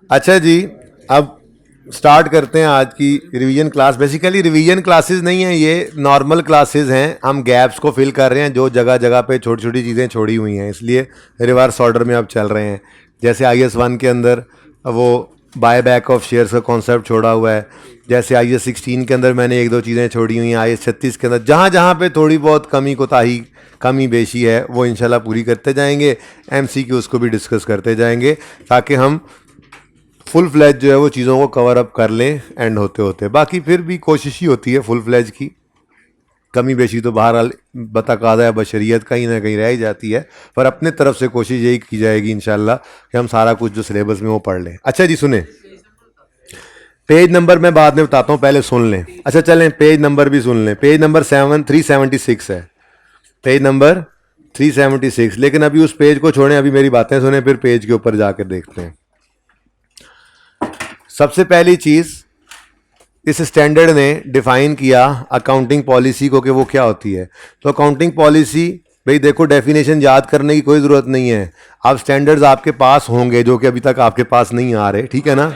अच्छा जी, अब स्टार्ट करते हैं आज की revision class. Basically revision classes नहीं है, ये नॉर्मल क्लासेस हैं। हम गैप्स को फिल कर रहे हैं जो जगह जगह पे छोटी छोटी चीज़ें छोड़ी हुई हैं, इसलिए रिवर्स ऑर्डर में अब चल रहे हैं। जैसे IS 1 के अंदर वो बाय बैक ऑफ शेयर्स का कॉन्सेप्ट छोड़ा हुआ है, जैसे IS 16 के अंदर मैंने एक दो चीज़ें छोड़ी हुई हैं, IS 36 के अंदर जहाँ जहाँ पे थोड़ी बहुत कमी कोताही कमी बेशी है वो इंशाल्लाह पूरी करते जाएंगे। MCQs को भी डिस्कस करते जाएंगे ताकि हम फुल फ्लैज जो है वो चीज़ों को कवर अप कर लें एंड होते होते। बाकी फिर भी कोशिश ही होती है फुल फ्लैज की, कमी बेशी तो बहरहाल बतकाज़ा है बशरियत कहीं ना कहीं रह ही जाती है, पर अपने तरफ से कोशिश यही की जाएगी इंशाल्लाह कि हम सारा कुछ जो सिलेबस में वो पढ़ लें। अच्छा जी सुने, पेज नंबर मैं बाद में बताता हूँ, पहले सुन लें। अच्छा चलें पेज नंबर भी सुन लें। पेज नंबर 376 है, पेज नंबर 376। लेकिन अभी उस पेज को छोड़ें, अभी मेरी बातें सुने, फिर पेज के ऊपर जाकर देखते हैं। सबसे पहली चीज़, इस स्टैंडर्ड ने डिफाइन किया अकाउंटिंग पॉलिसी को कि वो क्या होती है। तो अकाउंटिंग पॉलिसी, भाई देखो डेफिनेशन याद करने की कोई ज़रूरत नहीं है। अब स्टैंडर्ड्स आपके पास होंगे जो कि अभी तक आपके पास नहीं आ रहे, ठीक है ना?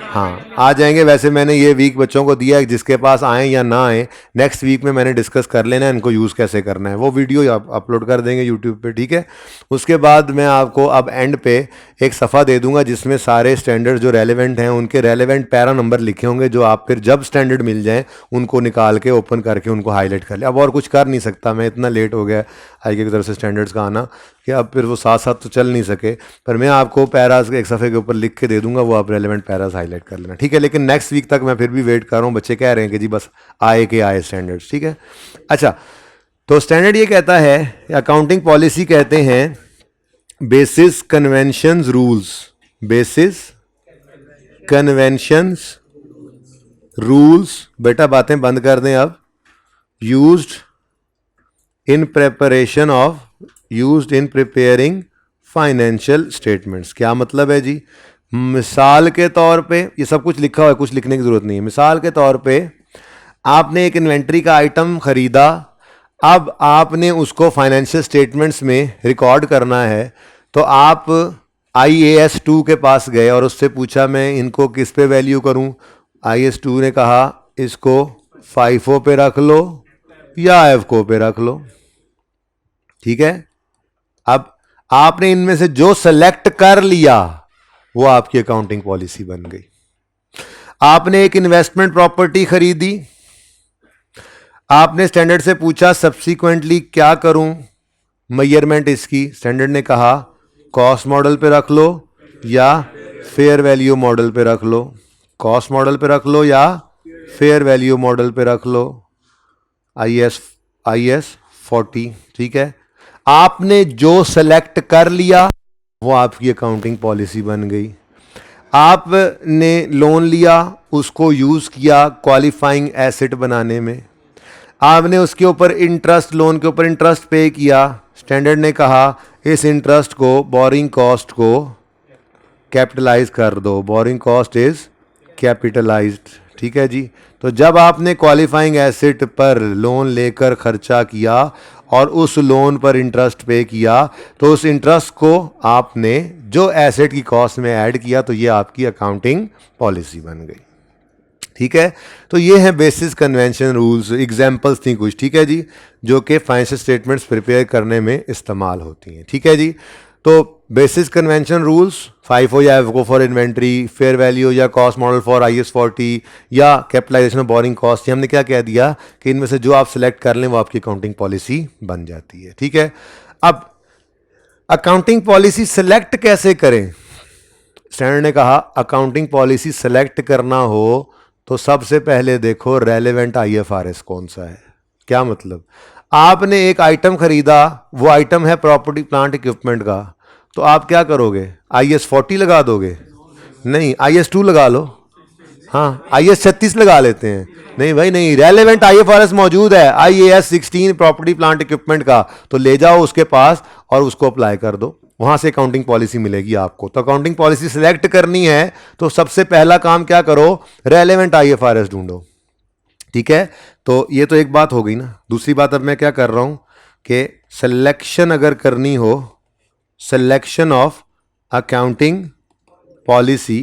हाँ आ जाएंगे। वैसे मैंने ये वीक बच्चों को दिया है, जिसके पास आए या ना आए नेक्स्ट वीक में मैंने डिस्कस कर लेना है इनको यूज़ कैसे करना है। वो वीडियो आप अपलोड कर देंगे यूट्यूब पे, ठीक है? उसके बाद मैं आपको अब एंड पे एक सफ़ा दे दूंगा जिसमें सारे स्टैंडर्ड जो रेलेवेंट हैं उनके रेलेवेंट पैरा नंबर लिखे होंगे, जो आप फिर जब स्टैंडर्ड मिल जाएँ उनको निकाल के ओपन करके उनको हाईलाइट कर ले। अब और कुछ कर नहीं सकता मैं, इतना लेट हो गया आई की तरफ से स्टैंडर्ड्स का आना कि अब फिर वो साथ साथ तो चल नहीं सके। पर मैं आपको पैराज एक सफ़े के ऊपर लिख के दे दूंगा, वो आप रेलेवेंट पैराज हाईलाइट कर लेना, ठीक है? लेकिन नेक्स्ट वीक तक मैं फिर भी वेट कर रहा हूँ। बच्चे कह रहे हैं कि जी बस आए के आए स्टैंडर्ड्स, ठीक है? अच्छा, तो स्टैंडर्ड ये कहता है, अकाउंटिंग पॉलिसी कहते हैं basis conventions rules, basis conventions rules, बेटा बातें बंद कर दें अब, used in preparation of, used in preparing financial statements. क्या मतलब है जी? मिसाल के तौर पे, ये सब कुछ लिखा हुआ है, कुछ लिखने की ज़रूरत नहीं है। मिसाल के तौर पे आपने एक इन्वेंट्री का आइटम ख़रीदा, अब आपने उसको फाइनेंशियल स्टेटमेंट्स में रिकॉर्ड करना है, तो आप IAS 2 के पास गए और उससे पूछा मैं इनको किस पे वैल्यू करूं। IAS 2 ने कहा इसको FIFO पे रख लो या AFCO पे रख लो, ठीक है? अब आपने इनमें से जो सेलेक्ट कर लिया वो आपकी अकाउंटिंग पॉलिसी बन गई। आपने एक इन्वेस्टमेंट प्रॉपर्टी खरीदी, आपने स्टैंडर्ड से पूछा सब्सीक्वेंटली क्या करूं मेजरमेंट इसकी। स्टैंडर्ड ने कहा कॉस्ट मॉडल पे रख लो या फेयर वैल्यू मॉडल पे रख लो, कॉस्ट मॉडल पे रख लो या फेयर वैल्यू मॉडल पे रख लो, IS 40, ठीक है? आपने जो सेलेक्ट कर लिया वो आपकी अकाउंटिंग पॉलिसी बन गई। आपने लोन लिया, उसको यूज़ किया क्वालिफाइंग एसेट बनाने में, आपने उसके ऊपर इंटरेस्ट, लोन के ऊपर इंटरेस्ट पे किया। स्टैंडर्ड ने कहा इस इंटरेस्ट को, बोरिंग कॉस्ट को कैपिटलाइज कर दो, बोरिंग कॉस्ट इज कैपिटलाइज्ड, ठीक है जी? तो जब आपने क्वालिफाइंग एसेट पर लोन लेकर खर्चा किया और उस लोन पर इंटरेस्ट पे किया, तो उस इंटरेस्ट को आपने जो एसेट की कॉस्ट में ऐड किया, तो ये आपकी अकाउंटिंग पॉलिसी बन गई, ठीक है? तो ये है बेसिस कन्वेंशन रूल्स, एग्जाम्पल्स थी कुछ, ठीक है जी, जो कि फाइनेंशियल स्टेटमेंट्स प्रिपेयर करने में इस्तेमाल होती हैं, ठीक है जी? तो बेसिस कन्वेंशन रूल्स, FIFO या AFCO for inventory, fair value या कॉस्ट मॉडल फॉर IS 40 या कैपिटलाइजेशन ऑफ बोरिंग कॉस्ट, हमने क्या कह दिया कि इनमें से जो आप सेलेक्ट कर लें वो आपकी अकाउंटिंग पॉलिसी बन जाती है, ठीक है? अब अकाउंटिंग पॉलिसी सेलेक्ट कैसे करें? स्टैंडर्ड ने कहा अकाउंटिंग पॉलिसी सेलेक्ट करना हो तो सबसे पहले देखो रेलेवेंट IFRS कौन सा है। क्या मतलब? आपने एक आइटम खरीदा, वो आइटम है प्रॉपर्टी प्लांट इक्विपमेंट का, तो आप क्या करोगे? IS 40 लगा दोगे? नहीं, IS 2 लगा लो। हाँ, IS 36 लगा लेते हैं। नहीं भाई नहीं, रेलेवेंट IFRS मौजूद है IAS 16 प्रॉपर्टी प्लांट इक्विपमेंट का, तो ले जाओ उसके पास और उसको अप्लाई कर दो, वहां से अकाउंटिंग पॉलिसी मिलेगी आपको। तो अकाउंटिंग पॉलिसी सिलेक्ट करनी है तो सबसे पहला काम क्या करो? रेलेवेंट IFRS ढूंढो, ठीक है? तो ये तो एक बात हो गई ना। दूसरी बात अब मैं क्या कर रहा हूं कि सिलेक्शन अगर करनी हो, सिलेक्शन ऑफ अकाउंटिंग पॉलिसी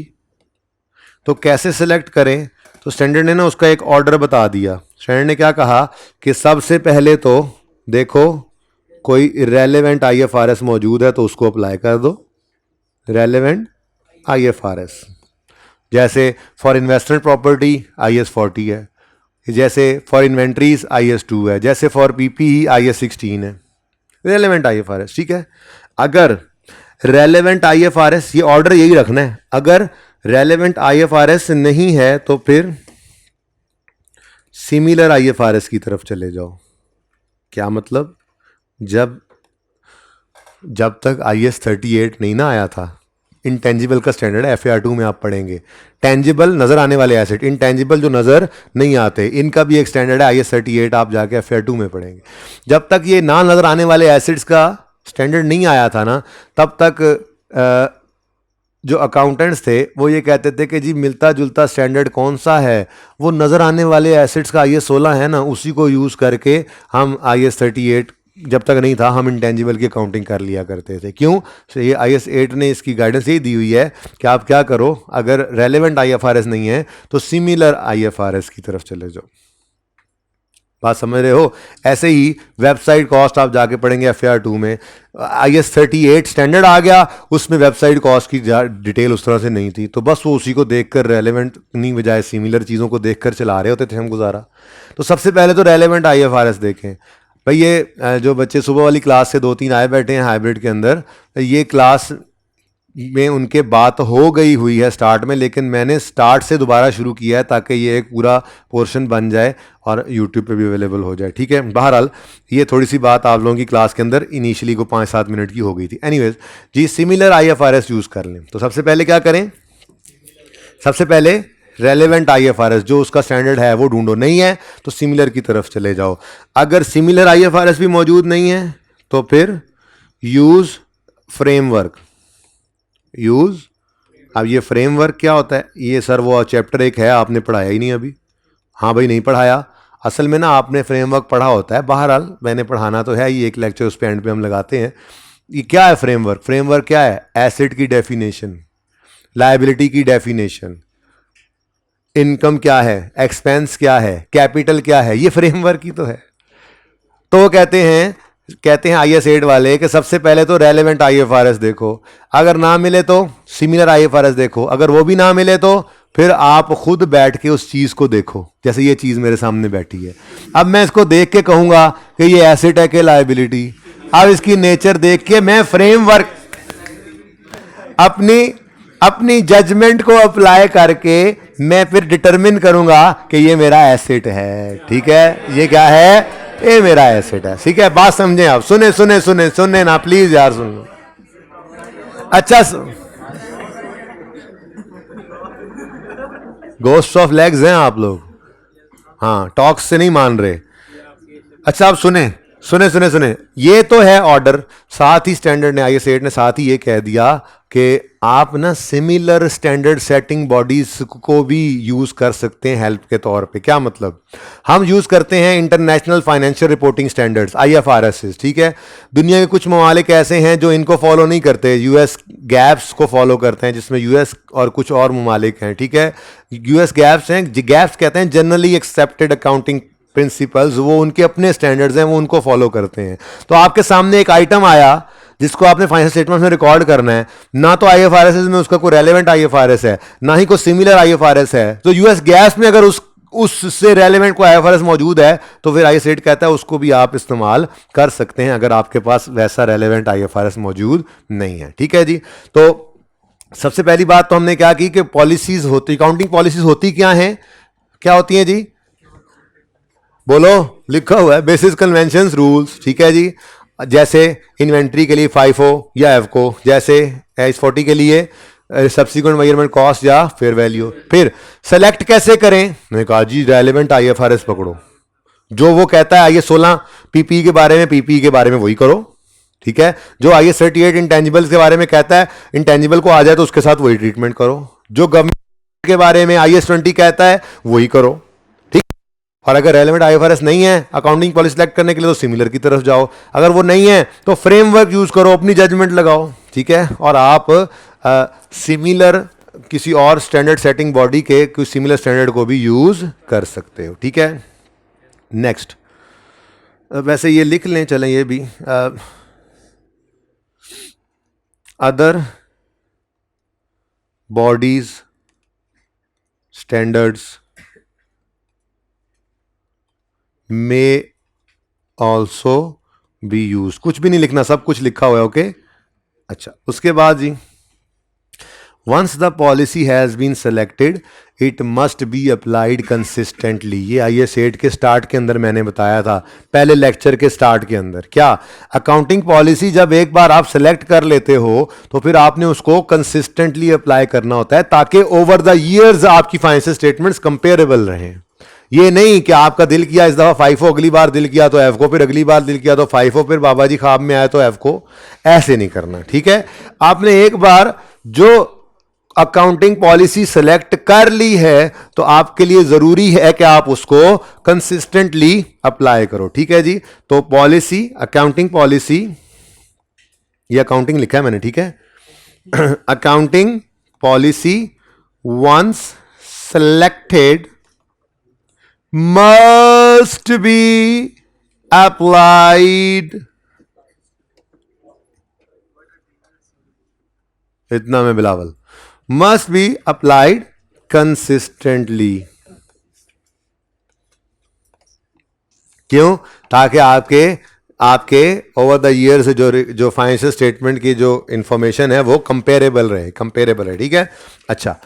तो कैसे सेलेक्ट करें? तो स्टैंडर्ड ने ना उसका एक ऑर्डर बता दिया। स्टैंडर्ड ने क्या कहा कि सबसे पहले तो देखो कोई रेलेवेंट IFRS मौजूद है तो उसको अप्लाई कर दो, रेलेवेंट IFRS। जैसे फॉर इन्वेस्टमेंट प्रॉपर्टी IS 40 है, जैसे फॉर इन्वेंट्रीज IS 2 है, जैसे फॉर PPE IS 16 है, रेलेवेंट IFRS। ठीक है, अगर रेलेवेंट IFRS, ये ऑर्डर यही रखना है, अगर रेलेवेंट IFRS नहीं है तो फिर सिमिलर IFRS की तरफ चले जाओ। क्या मतलब? जब तक IS 38 नहीं ना आया था, इंटेंजिबल का स्टैंडर्ड है, FAR 2 में आप पढ़ेंगे। टेंजिबल नजर आने वाले एसेट, इंटेंजिबल जो नजर नहीं आते, इनका भी एक स्टैंडर्ड है IS 38, आप जाके FAR 2 में पढ़ेंगे। जब तक ये ना नजर आने वाले एसेट्स का स्टैंडर्ड नहीं आया था ना, तब तक जो अकाउंटेंट्स थे वो ये कहते थे कि जी मिलता जुलता स्टैंडर्ड कौन सा है, वो नज़र आने वाले एसेट्स का IS 16 है ना, उसी को यूज़ करके हम IS 38 जब तक नहीं था हम इंटेंजिबल की अकाउंटिंग कर लिया करते थे। क्यों? तो ये IS 8 ने इसकी गाइडेंस यही दी हुई है कि आप क्या करो, अगर रेलेवेंट IFRS नहीं है तो सिमिलर IFRS की तरफ चले जाओ। बात समझ रहे हो? ऐसे ही वेबसाइट कॉस्ट आप जाके पढ़ेंगे FAR 2 में, IS 38 स्टैंडर्ड आ गया, उसमें वेबसाइट कॉस्ट की डिटेल उस तरह से नहीं थी, तो बस वो उसी को देखकर रेलेवेंट नहीं बजाय सिमिलर चीज़ों को देखकर चला रहे होते थे हम गुजारा। तो सबसे पहले तो रेलेवेंट IFRS देखें। भाई ये जो बच्चे सुबह वाली क्लास से 2-3 आए बैठे हैं हाइब्रिड के अंदर, ये क्लास में उनके बात हो गई हुई है स्टार्ट में, लेकिन मैंने स्टार्ट से दोबारा शुरू किया है ताकि ये एक पूरा पोर्शन बन जाए और यूट्यूब पे भी अवेलेबल हो जाए। ठीक है, बहरहाल ये थोड़ी सी बात आप लोगों की क्लास के अंदर इनिशियली को 5-7 मिनट की हो गई थी। एनीवेज जी, सिमिलर IFRS यूज़ कर लें तो सबसे पहले क्या करें? सबसे पहले रेलेवेंट IFRS जो उसका स्टैंडर्ड है वो ढूंढो, नहीं है तो सिमिलर की तरफ चले जाओ। अगर सिमिलर IFRS भी मौजूद नहीं है तो फिर यूज़ फ्रेमवर्क। अब ये फ्रेमवर्क क्या होता है? ये सर वो चैप्टर 1 है, आपने पढ़ाया ही नहीं अभी। हाँ भाई, नहीं पढ़ाया। असल में ना आपने फ्रेमवर्क पढ़ा होता है, बहरहाल मैंने पढ़ाना तो है ही, एक लेक्चर उस पे एंड पे हम लगाते हैं। ये क्या है फ्रेमवर्क? फ्रेमवर्क क्या है? एसेट की डेफिनेशन, लायबिलिटी की डेफिनेशन, इनकम क्या है, एक्सपेंस क्या है, कैपिटल क्या है, ये फ्रेमवर्क ही तो है। तो कहते हैं IS 8 वाले कि सबसे पहले तो रेलेवेंट IFRS देखो, अगर ना मिले तो सिमिलर IFRS देखो, अगर वो भी ना मिले तो फिर आप खुद बैठ के उस चीज़ को देखो। जैसे ये चीज़ मेरे सामने बैठी है, अब मैं इसको देख के कहूँगा कि ये एसेट है कि लायबिलिटी। अब इसकी नेचर देख के मैं फ्रेमवर्क अपनी जजमेंट को अप्लाई करके मैं फिर डिटरमिन करूंगा कि ये मेरा एसेट है। ठीक है, ये क्या है? ये मेरा एसेट है। ठीक है, बात समझे आप? सुने ना प्लीज यार, सुन लो। अच्छा, गोस्ट ऑफ लेग्स हैं आप लोग? हाँ, टॉक्स से नहीं मान रहे। अच्छा, आप सुने, ये तो है ऑर्डर। साथ ही स्टैंडर्ड ने, IS 8 ने साथ ही ये कह दिया कि आप ना सिमिलर स्टैंडर्ड सेटिंग बॉडीज को भी यूज कर सकते हैं हेल्प के तौर पे। क्या मतलब? हम यूज करते हैं international financial reporting standards IFRS। ठीक है, दुनिया के कुछ ममालिक ऐसे हैं जो इनको फॉलो नहीं करते, US गैप्स को फॉलो करते हैं, जिसमें US और कुछ और ममालिक हैं। ठीक है, US गैप्स हैं, गैप्स कहते हैं जनरली एक्सेप्टेड अकाउंटिंग प्रिंसिपल्स, वो उनके अपने स्टैंडर्ड्स हैं, वो उनको फॉलो करते हैं। तो आपके सामने एक आइटम आया जिसको आपने फाइनेंशियल स्टेटमेंट में रिकॉर्ड करना है, ना तो IFRS में उसका कोई रेलेवेंट IFRS है, ना ही कोई सिमिलर IFRS है, तो US गैप्स में अगर उससे रेलेवेंट कोई IFRS मौजूद है तो फिर IS 8 कहता है उसको भी आप इस्तेमाल कर सकते हैं अगर आपके पास वैसा रेलेवेंट IFRS मौजूद नहीं है। ठीक है जी, तो सबसे पहली बात तो हमने क्या की कि पॉलिसीज होती, अकाउंटिंग पॉलिसीज होती क्या हैं? क्या होती हैं जी? बोलो, लिखा हुआ है, बेसिस कन्वेंशंस रूल्स। ठीक है जी, जैसे इन्वेंट्री के लिए FIFO या EFCO, जैसे IS 40 के लिए सब्सिक्वेंट मेजरमेंट कॉस्ट या फेयर वैल्यू। फिर सेलेक्ट कैसे करें? मैंने कहा जी रेलेवेंट IFRS पकड़ो, जो वो कहता है IS 16 PPE के बारे में, PPE के बारे में वही करो। ठीक है, जो IS 38 इंटेंजिबल्स के बारे में कहता है, इंटेंजिबल को आ जाए तो उसके साथ वही ट्रीटमेंट करो। जो गवर्नमेंट के बारे में IS 20 कहता है वही करो। और अगर रेलेवेंट IFRS नहीं है अकाउंटिंग पॉलिसी सेलेक्ट करने के लिए तो सिमिलर की तरफ जाओ, अगर वो नहीं है तो फ्रेमवर्क यूज करो, अपनी जजमेंट लगाओ। ठीक है, और आप सिमिलर किसी और स्टैंडर्ड सेटिंग बॉडी के कुछ सिमिलर स्टैंडर्ड को भी यूज कर सकते हो, ठीक है। नेक्स्ट, वैसे ये लिख लें, चलें ये भी, other bodies standards may also be use, कुछ भी नहीं लिखना, सब कुछ लिखा हुआ है, ओके। अच्छा, उसके बाद जी, once the policy has been selected it must be applied consistently. ये IAS 8 के स्टार्ट के अंदर मैंने बताया था, पहले लेक्चर के स्टार्ट के अंदर, क्या अकाउंटिंग पॉलिसी जब एक बार आप सेलेक्ट कर लेते हो तो फिर आपने उसको कंसिस्टेंटली अप्लाई करना होता है ताकि ओवर द ईयर्स आपकी फाइनेंशियल स्टेटमेंट्स कंपेरेबल रहें। ये नहीं कि आपका दिल किया इस दफा FIFO, अगली बार दिल किया तो FCO, फिर अगली बार दिल किया तो FIFO, फिर बाबा जी ख्वाब में आए तो FCO, ऐसे नहीं करना, ठीक है। आपने एक बार जो अकाउंटिंग पॉलिसी सेलेक्ट कर ली है तो आपके लिए जरूरी है कि आप उसको कंसिस्टेंटली अप्लाई करो, ठीक है जी। तो पॉलिसी, अकाउंटिंग पॉलिसी, ये अकाउंटिंग लिखा है मैंने, ठीक है। Accounting policy once selected must be applied, इतना में Bilawal, must be applied consistently। क्यों? ताकि आपके ओवर द ईयर से जो फाइनेंशियल स्टेटमेंट की जो इंफॉर्मेशन है वो कंपेरेबल रहे, ठीक है। अच्छा,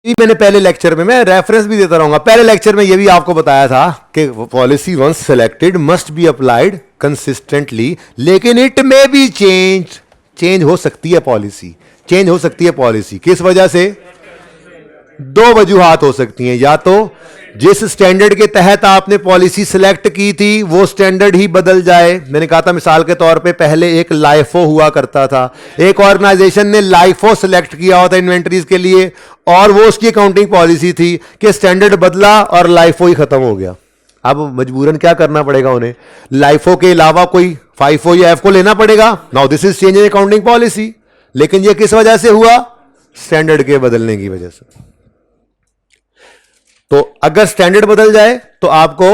मैंने पहले लेक्चर में, मैं रेफरेंस भी देता रहूंगा, पहले लेक्चर में ये भी आपको बताया था कि policy once selected must be applied consistently, लेकिन इट मे बी चेंज हो सकती है पॉलिसी, चेंज हो सकती है पॉलिसी। किस वजह से? दो वजूहात हो सकती हैं, या तो जिस स्टैंडर्ड के तहत आपने पॉलिसी सिलेक्ट की थी वो स्टैंडर्ड ही बदल जाए। मैंने कहा था मिसाल के तौर पे पहले एक लाइफो हुआ करता था, एक ऑर्गेनाइजेशन ने लाइफो सिलेक्ट किया हुआ था इन्वेंटरीज के लिए, और वो उसकी अकाउंटिंग पॉलिसी थी कि स्टैंडर्ड बदला और लाइफो ही खत्म हो गया। अब मजबूरन क्या करना पड़ेगा उन्हें? लाइफो के अलावा कोई फाइफो या एफको लेना पड़ेगा। Now this is change in accounting policy, लेकिन ये किस वजह से हुआ? स्टैंडर्ड के बदलने की वजह से। तो अगर स्टैंडर्ड बदल जाए तो आपको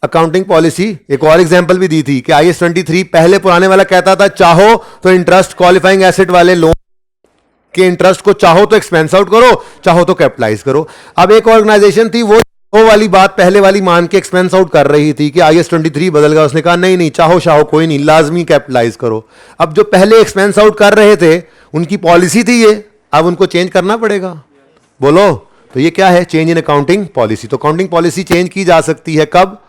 अकाउंटिंग पॉलिसी, एक और एग्जांपल भी दी थी कि IAS 23 पहले पुराने वाला कहता था चाहो तो इंटरेस्ट क्वालिफाइंग एसेट वाले लोन के इंटरेस्ट को चाहो तो एक्सपेंस आउट करो, चाहो तो कैपिटलाइज करो। अब एक ऑर्गेनाइजेशन थी वो वाली बात पहले वाली मान के एक्सपेंस आउट कर रही थी कि IAS 23 बदल गया, उसने कहा नहीं नहीं, चाहो चाहो कोई नहीं, लाजमी कैपिटलाइज करो। अब जो पहले एक्सपेंस आउट कर रहे थे उनकी पॉलिसी थी ये, अब उनको चेंज करना पड़ेगा। बोलो, तो ये क्या है? Change in accounting policy. तो अकाउंटिंग पॉलिसी चेंज की जा सकती है कब?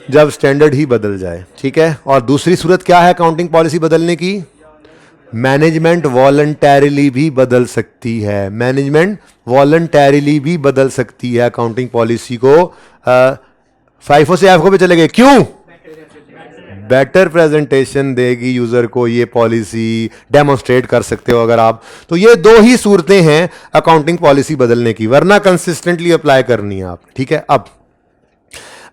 जब स्टैंडर्ड ही बदल जाए, ठीक है। और दूसरी सूरत क्या है अकाउंटिंग पॉलिसी बदलने की? मैनेजमेंट वॉलंटैरिली भी बदल सकती है, मैनेजमेंट वॉलंटैरिली भी बदल सकती है अकाउंटिंग पॉलिसी को। फाइफो से एफको पे चले गए, क्यों? बेटर प्रेजेंटेशन देगी यूजर को ये पॉलिसी, डेमोन्स्ट्रेट कर सकते हो अगर आप। तो ये दो ही सूरतें हैं अकाउंटिंग पॉलिसी बदलने की, वरना कंसिस्टेंटली अप्लाई करनी है आप, ठीक है। अब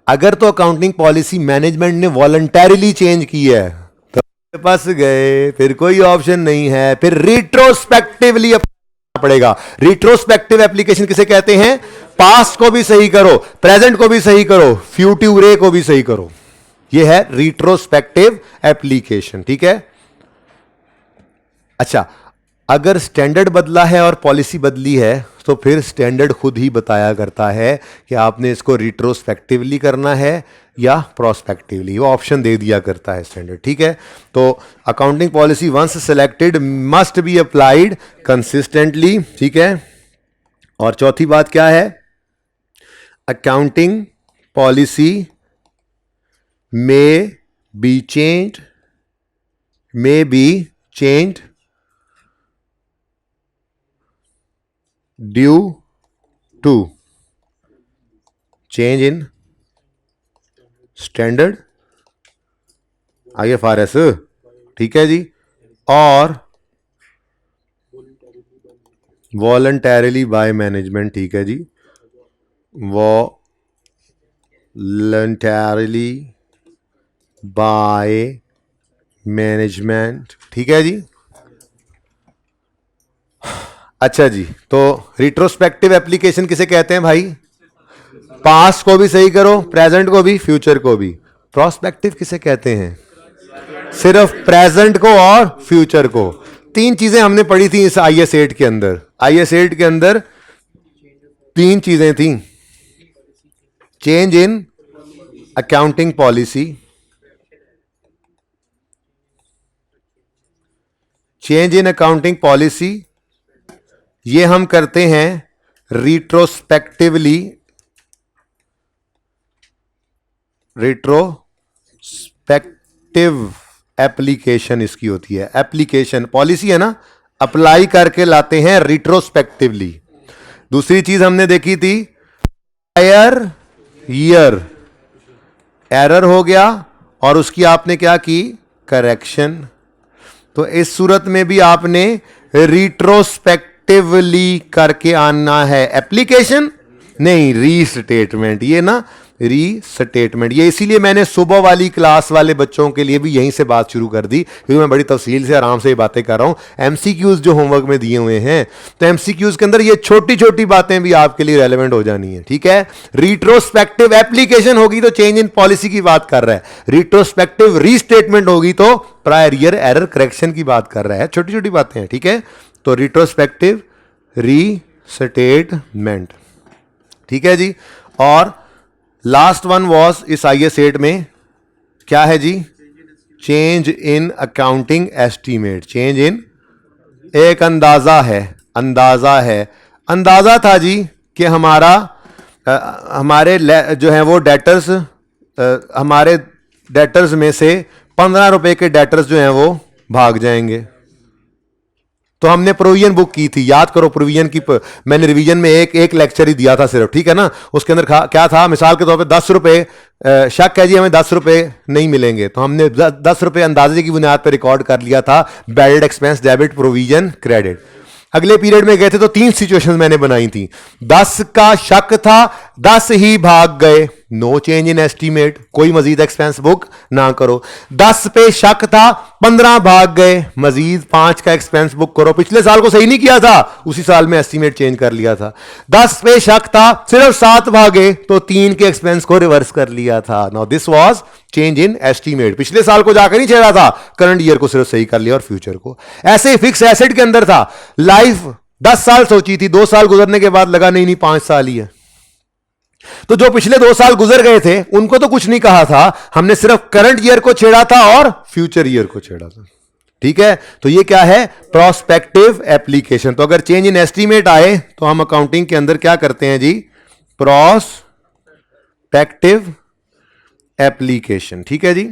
अगर तो अकाउंटिंग पॉलिसी मैनेजमेंट ने वॉलंटैरिली चेंज की है तो फंस गए, फिर कोई ऑप्शन नहीं है, फिर रिट्रोस्पेक्टिवली अप्लाई पड़ेगा। रिट्रोस्पेक्टिव एप्लीकेशन किसे कहते हैं? पास्ट को भी सही करो, प्रेजेंट को भी सही करो, फ्यूट्यूरे को भी सही करो। यह है रिट्रोस्पेक्टिव एप्लीकेशन, ठीक है। अच्छा, अगर स्टैंडर्ड बदला है और पॉलिसी बदली है तो फिर स्टैंडर्ड खुद ही बताया करता है कि आपने इसको रिट्रोस्पेक्टिवली करना है या प्रोस्पेक्टिवली, वो ऑप्शन दे दिया करता है स्टैंडर्ड, ठीक है। तो accounting policy once selected must be applied consistently, ठीक है। और चौथी बात क्या है? Accounting policy may be changed due to change in standard IFRS, ठीक है जी, और voluntarily by management, ठीक है जी, voluntarily बाय मैनेजमेंट, ठीक है जी। अच्छा जी, तो रिट्रोस्पेक्टिव एप्लीकेशन किसे कहते हैं भाई? पास्ट को भी सही करो, प्रेजेंट को भी, फ्यूचर को भी। प्रोस्पेक्टिव किसे कहते हैं? सिर्फ प्रेजेंट को और फ्यूचर को। तीन चीजें हमने पढ़ी थी इस IS 8 के अंदर। IS 8 के अंदर तीन चीजें थी। Change in accounting policy, change in accounting policy, ये हम करते हैं रिट्रोस्पेक्टिवली। रिट्रोस्पेक्टिव एप्लीकेशन इसकी होती है। एप्लीकेशन पॉलिसी है ना, अप्लाई करके लाते हैं रिट्रोस्पेक्टिवली। दूसरी चीज हमने देखी थी प्रायर ईयर, एरर हो गया और उसकी आपने क्या की? करेक्शन। तो इस सूरत में भी आपने रिट्रोस्पेक्टिवली करके आना है। एप्लीकेशन नहीं, रीस्टेटमेंट। ये ना रीस्टेटमेंट, ये इसीलिए मैंने सुबह वाली क्लास वाले बच्चों के लिए भी यहीं से बात शुरू कर दी, क्योंकि मैं बड़ी तफसील से आराम से ये बातें कर रहा हूं। एमसीक्यूज जो होमवर्क में दिए हुए हैं, तो एमसीक्यूज के अंदर ये छोटी छोटी बातें भी आपके लिए रेलेवेंट हो जानी है। ठीक है, रिट्रोस्पेक्टिव एप्लीकेशन होगी तो चेंज इन पॉलिसी की बात कर रहा है, रिट्रोस्पेक्टिव रीस्टेटमेंट होगी तो प्रायर ईयर एरर करेक्शन की बात कर रहा है। छोटी छोटी बातें हैं। ठीक है, तो रिट्रोस्पेक्टिव रीस्टेटमेंट। ठीक है जी। और लास्ट वन वॉज इस IS 8 में क्या है जी? Change in accounting estimate. Change in एक अंदाजा है, अंदाजा है। अंदाजा था जी कि हमारे जो है वो डेटर्स, हमारे डेटर्स में से 15 रुपए के डेटर्स जो हैं वो भाग जाएंगे। तो हमने प्रोविजन बुक की थी, याद करो प्रोविजन की। मैंने रिवीजन में एक लेक्चर ही दिया था सिर्फ, ठीक है ना। उसके अंदर क्या था? मिसाल के तौर पे 10 रुपए शक है जी हमें 10 रुपए नहीं मिलेंगे, तो हमने 10 रुपए अंदाजे की बुनियाद पर रिकॉर्ड कर लिया था, balance expense debit provision credit. अगले पीरियड में गए थे तो 3 सिचुएशन मैंने बनाई थी। 10 का शक था, 10 ही भाग गए, नो चेंज इन एस्टीमेट, कोई मजीद एक्सपेंस बुक ना करो। 10 पे शक था, 15 भाग गए, मजीद 5 का एक्सपेंस बुक करो। पिछले साल को सही नहीं किया था, उसी साल में एस्टीमेट चेंज कर लिया था। 10 पे शक था, सिर्फ 7 भागे तो 3 के एक्सपेंस को रिवर्स कर लिया था। Now this was change in estimate. पिछले साल को जाकर नहीं छेड़ा था, करंट ईयर को सिर्फ सही कर लिया और फ्यूचर को। ऐसे ही फिक्स एसेट के अंदर था, लाइफ 10 साल सोची थी, 2 साल गुजरने के बाद लगा नहीं 5 साल ही है। तो जो पिछले 2 साल गुजर गए थे उनको तो कुछ नहीं कहा था, हमने सिर्फ करंट ईयर को छेड़ा था और फ्यूचर ईयर को छेड़ा था। ठीक है, तो ये क्या है? Prospective application. तो अगर चेंज इन एस्टीमेट आए तो हम अकाउंटिंग के अंदर क्या करते हैं जी? Prospective application. ठीक है जी,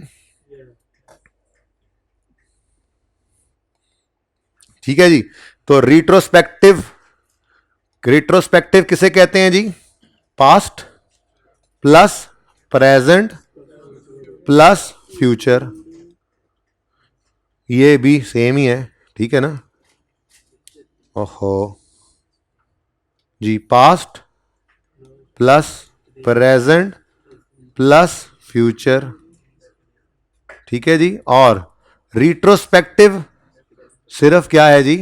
ठीक है जी। तो रिट्रोस्पेक्टिव, रिट्रोस्पेक्टिव किसे कहते हैं जी? Past plus present plus future, ये भी सेम ही है। ठीक है ना? ओहो जी, past plus present plus future. ठीक है जी। और रिट्रोस्पेक्टिव सिर्फ क्या है जी?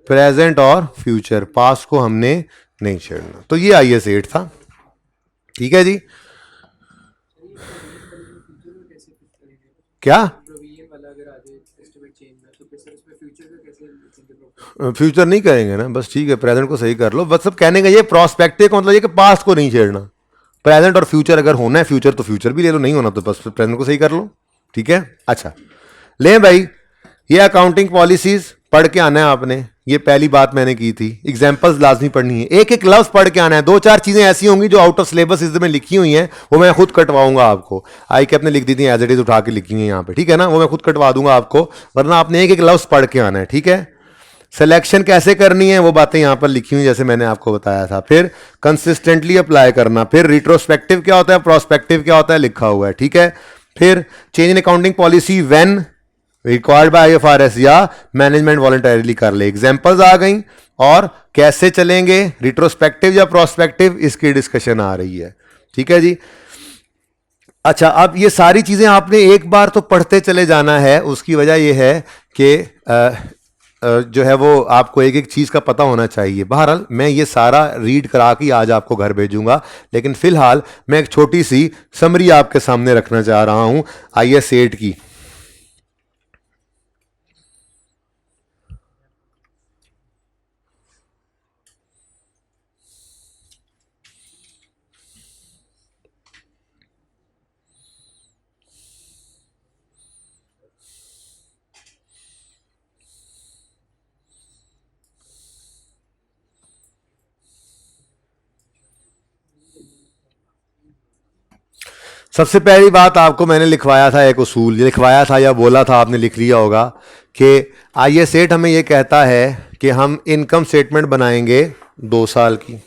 प्रेजेंट और फ्यूचर, पास्ट को हमने नहीं छेड़ना। तो ये IS 8 था। ठीक है जी। क्या फ्यूचर नहीं करेंगे ना, बस ठीक है, प्रेजेंट को सही कर लो। बस सब कहने का ये प्रोस्पेक्टिव का मतलब ये कि पास्ट को नहीं छेड़ना। प्रेजेंट और फ्यूचर अगर होना है फ्यूचर तो फ्यूचर भी ले लो, नहीं होना तो बस प्रेजेंट को सही कर लो। ठीक है, अच्छा ले भाई, ये अकाउंटिंग पॉलिसीज पढ़ के आना है आपने। ये पहली बात मैंने की थी, एग्जांपल्स लाजमी पढ़नी है, एक एक लफ्ज पढ़ के आना है। 2-4 चीजें ऐसी होंगी जो आउट ऑफ सिलेबस इसमें लिखी हुई हैं, वो मैं खुद कटवाऊंगा आपको। आई के अपने लिख दी थी, एज इट इज उठा के लिखी है यहाँ पे, ठीक है ना, वो मैं खुद कटवा दूंगा आपको, वरना आपने एक एक लफ्ज पढ़ के आना है। ठीक है, सिलेक्शन कैसे करनी है वो बातें यहां पर लिखी हुई जैसे मैंने आपको बताया था। फिर कंसिस्टेंटली अप्लाई करना, फिर रिट्रोस्पेक्टिव क्या होता है, प्रोस्पेक्टिव क्या होता है, लिखा हुआ है। ठीक है, फिर change in accounting policy when required by IFRS या मैनेजमेंट वॉलंटरीली कर ले, एग्जांपल्स आ गई। और कैसे चलेंगे, रिट्रोस्पेक्टिव या प्रोस्पेक्टिव, इसकी डिस्कशन आ रही है। ठीक है जी। अच्छा, अब ये सारी चीजें आपने एक बार तो पढ़ते चले जाना है। उसकी वजह यह है कि जो है वो आपको एक एक चीज़ का पता होना चाहिए। बहरहाल मैं ये सारा रीड करा के आज आपको घर भेजूंगा, लेकिन फ़िलहाल मैं एक छोटी सी समरी आपके सामने रखना चाह रहा हूँ IS 8 की। सबसे पहली बात आपको मैंने लिखवाया था, एक उसूल लिखवाया था या बोला था, आपने लिख लिया होगा कि IS 8 हमें यह कहता है कि हम इनकम स्टेटमेंट बनाएंगे 2 साल की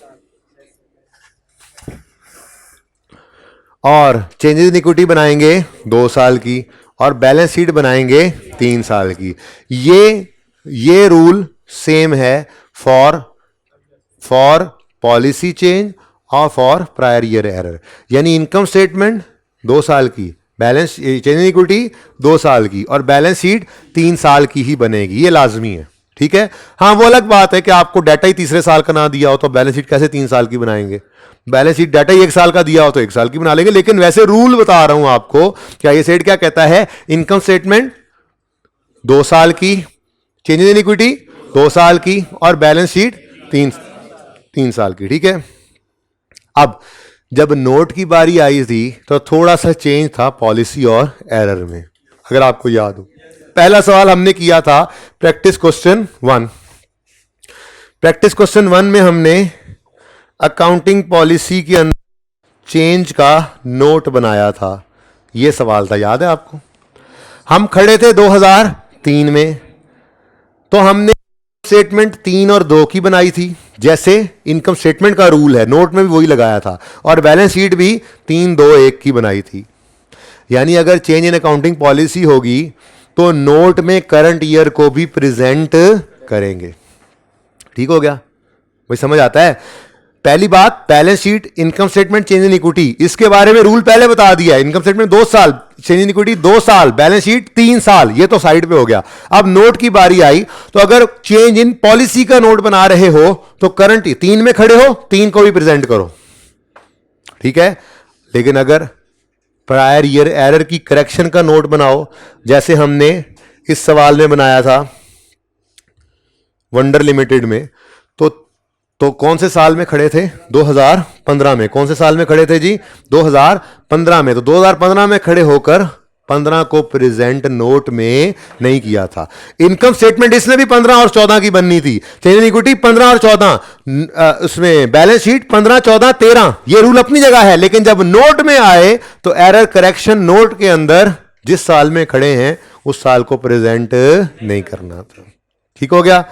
और चेंजेस इन इक्विटी बनाएंगे 2 साल की और बैलेंस शीट बनाएंगे 3 साल की। ये रूल सेम है फॉर पॉलिसी चेंज और फॉर प्रायर ईयर एरर। यानी इनकम स्टेटमेंट 2 साल की, बैलेंस चेंज इन इक्विटी 2 साल की और बैलेंस शीट 3 साल की ही बनेगी, ये लाजमी है। ठीक है, हाँ वो अलग बात है कि आपको डाटा ही तीसरे साल का ना दिया हो तो बैलेंस शीट कैसे 3 साल की बनाएंगे। बैलेंस शीट डाटा ही 1 साल का दिया हो तो 1 साल की बना लेंगे, लेकिन वैसे रूल बता रहा हूं आपको कि IS 8 क्या कहता है, इनकम स्टेटमेंट 2 साल की, चेंजेस इन इक्विटी 2 साल की और बैलेंस शीट 3 साल की। ठीक है, अब जब नोट की बारी आई थी तो थोड़ा सा चेंज था पॉलिसी और एरर में, अगर आपको याद हो। पहला सवाल हमने किया था प्रैक्टिस क्वेश्चन 1। प्रैक्टिस क्वेश्चन 1 में हमने अकाउंटिंग पॉलिसी के अंदर चेंज का नोट बनाया था, यह सवाल था, याद है आपको। हम खड़े थे 2003 में, तो हमने स्टेटमेंट 3 और 2 की बनाई थी, जैसे इनकम स्टेटमेंट का रूल है, नोट में भी वही लगाया था, और बैलेंस शीट भी 3, 2, 1 की बनाई थी। यानी अगर चेंज इन अकाउंटिंग पॉलिसी होगी तो नोट में करंट ईयर को भी प्रेजेंट करेंगे। ठीक हो गया, वही समझ आता है। पहली बात, balance sheet, income statement, change in equity, इसके बारे में रूल पहले बता दिया। इनकम स्टेटमेंट 2 साल, चेंज इन इक्विटी 2 साल, बैलेंस शीट 3 साल, ये तो साइड पे हो गया। अब नोट की बारी आई, तो अगर चेंज इन पॉलिसी का नोट बना रहे हो तो करंट 3 में खड़े हो, 3 को भी प्रेजेंट करो। ठीक है, लेकिन अगर प्रायर ईयर एरर की करेक्शन का नोट बनाओ, जैसे हमने इस सवाल में बनाया था वंडर लिमिटेड में, तो कौन से साल में खड़े थे? 2015 में। कौन से साल में खड़े थे जी? 2015 में। तो 2015 में खड़े होकर 15 को प्रेजेंट नोट में नहीं किया था। इनकम स्टेटमेंट इसमें भी 15 और 14 की बननी थी, चेंज इन इक्विटी 15 और 14, उसमें बैलेंस शीट 15, 14, 13, ये रूल अपनी जगह है। लेकिन जब नोट में आए तो एरर करेक्शन नोट के अंदर जिस साल में खड़े हैं उस साल को प्रेजेंट नहीं करना था। ठीक हो गया,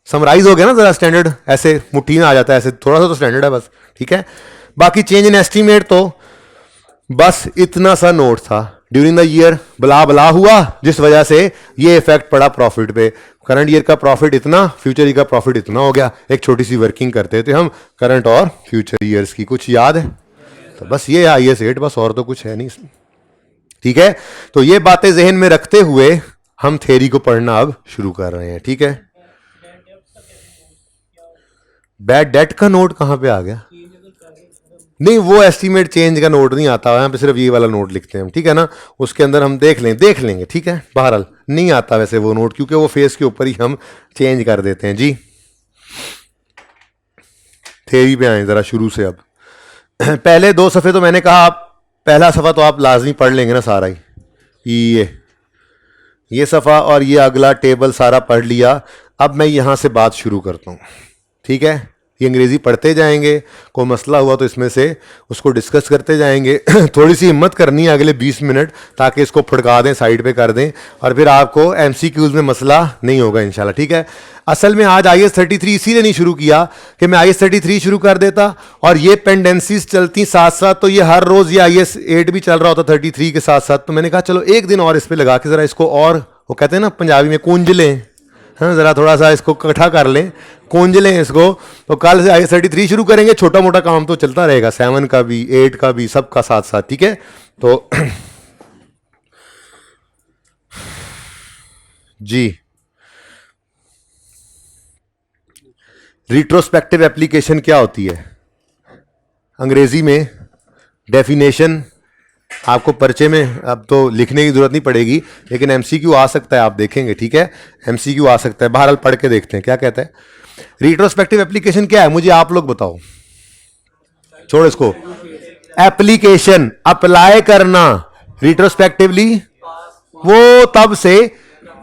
समराइज हो गया ना, जरा स्टैंडर्ड ऐसे मुट्ठी में आ जाता है, ऐसे थोड़ा सा तो स्टैंडर्ड है बस। ठीक है, बाकी चेंज इन एस्टीमेट तो बस इतना सा नोट था, ड्यूरिंग द ईयर बला बला हुआ, जिस वजह से ये इफेक्ट पड़ा प्रॉफिट पे। करंट ईयर का प्रॉफिट इतना, फ्यूचर ईयर का प्रॉफिट इतना हो गया। एक छोटी सी वर्किंग करते थे हम करंट और फ्यूचर ईयर्स की, कुछ याद है? तो बस ये IS 8, बस और तो कुछ है नहीं इसमें। ठीक है, तो ये बातें जहन में रखते हुए हम थ्योरी को पढ़ना अब शुरू कर रहे हैं। ठीक है, बैड डेट का नोट कहां पे आ गया? नहीं, वो एस्टीमेट चेंज का नोट नहीं आता, यहाँ पे सिर्फ ये वाला नोट लिखते हैं हम। ठीक है ना, उसके अंदर हम देख लेंगे। ठीक है, बहरहाल नहीं आता वैसे वो नोट, क्योंकि वो फेस के ऊपर ही हम चेंज कर देते हैं जी। थ्योरी पे आए जरा शुरू से। अब पहले 2 सफ़े तो मैंने कहा, आप पहला सफ़ा तो आप लाजमी पढ़ लेंगे ना सारा ही, ये सफ़ा और ये अगला टेबल सारा पढ़ लिया। अब मैं यहाँ से बात शुरू करता हूँ। ठीक है, ये अंग्रेज़ी पढ़ते जाएंगे, कोई मसला हुआ तो इसमें से उसको डिस्कस करते जाएंगे। थोड़ी सी हिम्मत करनी है अगले 20 मिनट, ताकि इसको फड़का दें, साइड पे कर दें, और फिर आपको MCQs में मसला नहीं होगा इंशाल्लाह। ठीक है, असल में आज IS 33 इसीलिए नहीं शुरू किया कि मैं IS 33 शुरू कर देता और ये पेंडेंसीज चलती साथ साथ, तो ये हर रोज़ ये IS 8 भी चल रहा होता 33 के साथ साथ। तो मैंने कहा चलो एक दिन और इस पर लगा के ज़रा इसको, और वो कहते हैं ना पंजाबी में कूंज लें, हाँ, ज़रा थोड़ा सा इसको इकट्ठा कर लें, कूंज लें इसको। तो कल से IS 33 शुरू करेंगे, छोटा मोटा काम तो चलता रहेगा, 7 का भी, 8 का भी, सबका साथ साथ। ठीक है, तो जी रिट्रोस्पेक्टिव एप्लीकेशन क्या होती है? अंग्रेजी में डेफिनेशन आपको पर्चे में अब तो लिखने की जरूरत नहीं पड़ेगी, लेकिन एमसीक्यू आ सकता है, आप देखेंगे, ठीक है, एमसीक्यू आ सकता है, बहरहाल पढ़ के देखते हैं क्या कहता है। रिट्रोस्पेक्टिव एप्लीकेशन क्या है, मुझे आप लोग बताओ, छोड़ इसको। एप्लीकेशन अप्लाई करना रिट्रोस्पेक्टिवली, वो तब से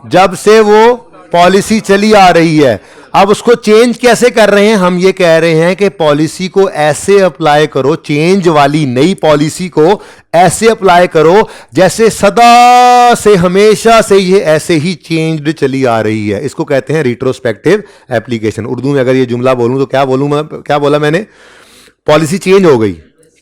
जब से वो पॉलिसी चली आ रही है। अब उसको चेंज कैसे कर रहे हैं? हम ये कह रहे हैं कि पॉलिसी को ऐसे अप्लाई करो, चेंज वाली नई पॉलिसी को ऐसे अप्लाई करो जैसे सदा से हमेशा से ये ऐसे ही चेंज्ड चली आ रही है। इसको कहते हैं रिट्रोस्पेक्टिव एप्लीकेशन। उर्दू में अगर ये जुमला बोलूं तो क्या बोलूं मैं, क्या बोला मैंने? पॉलिसी चेंज हो गई,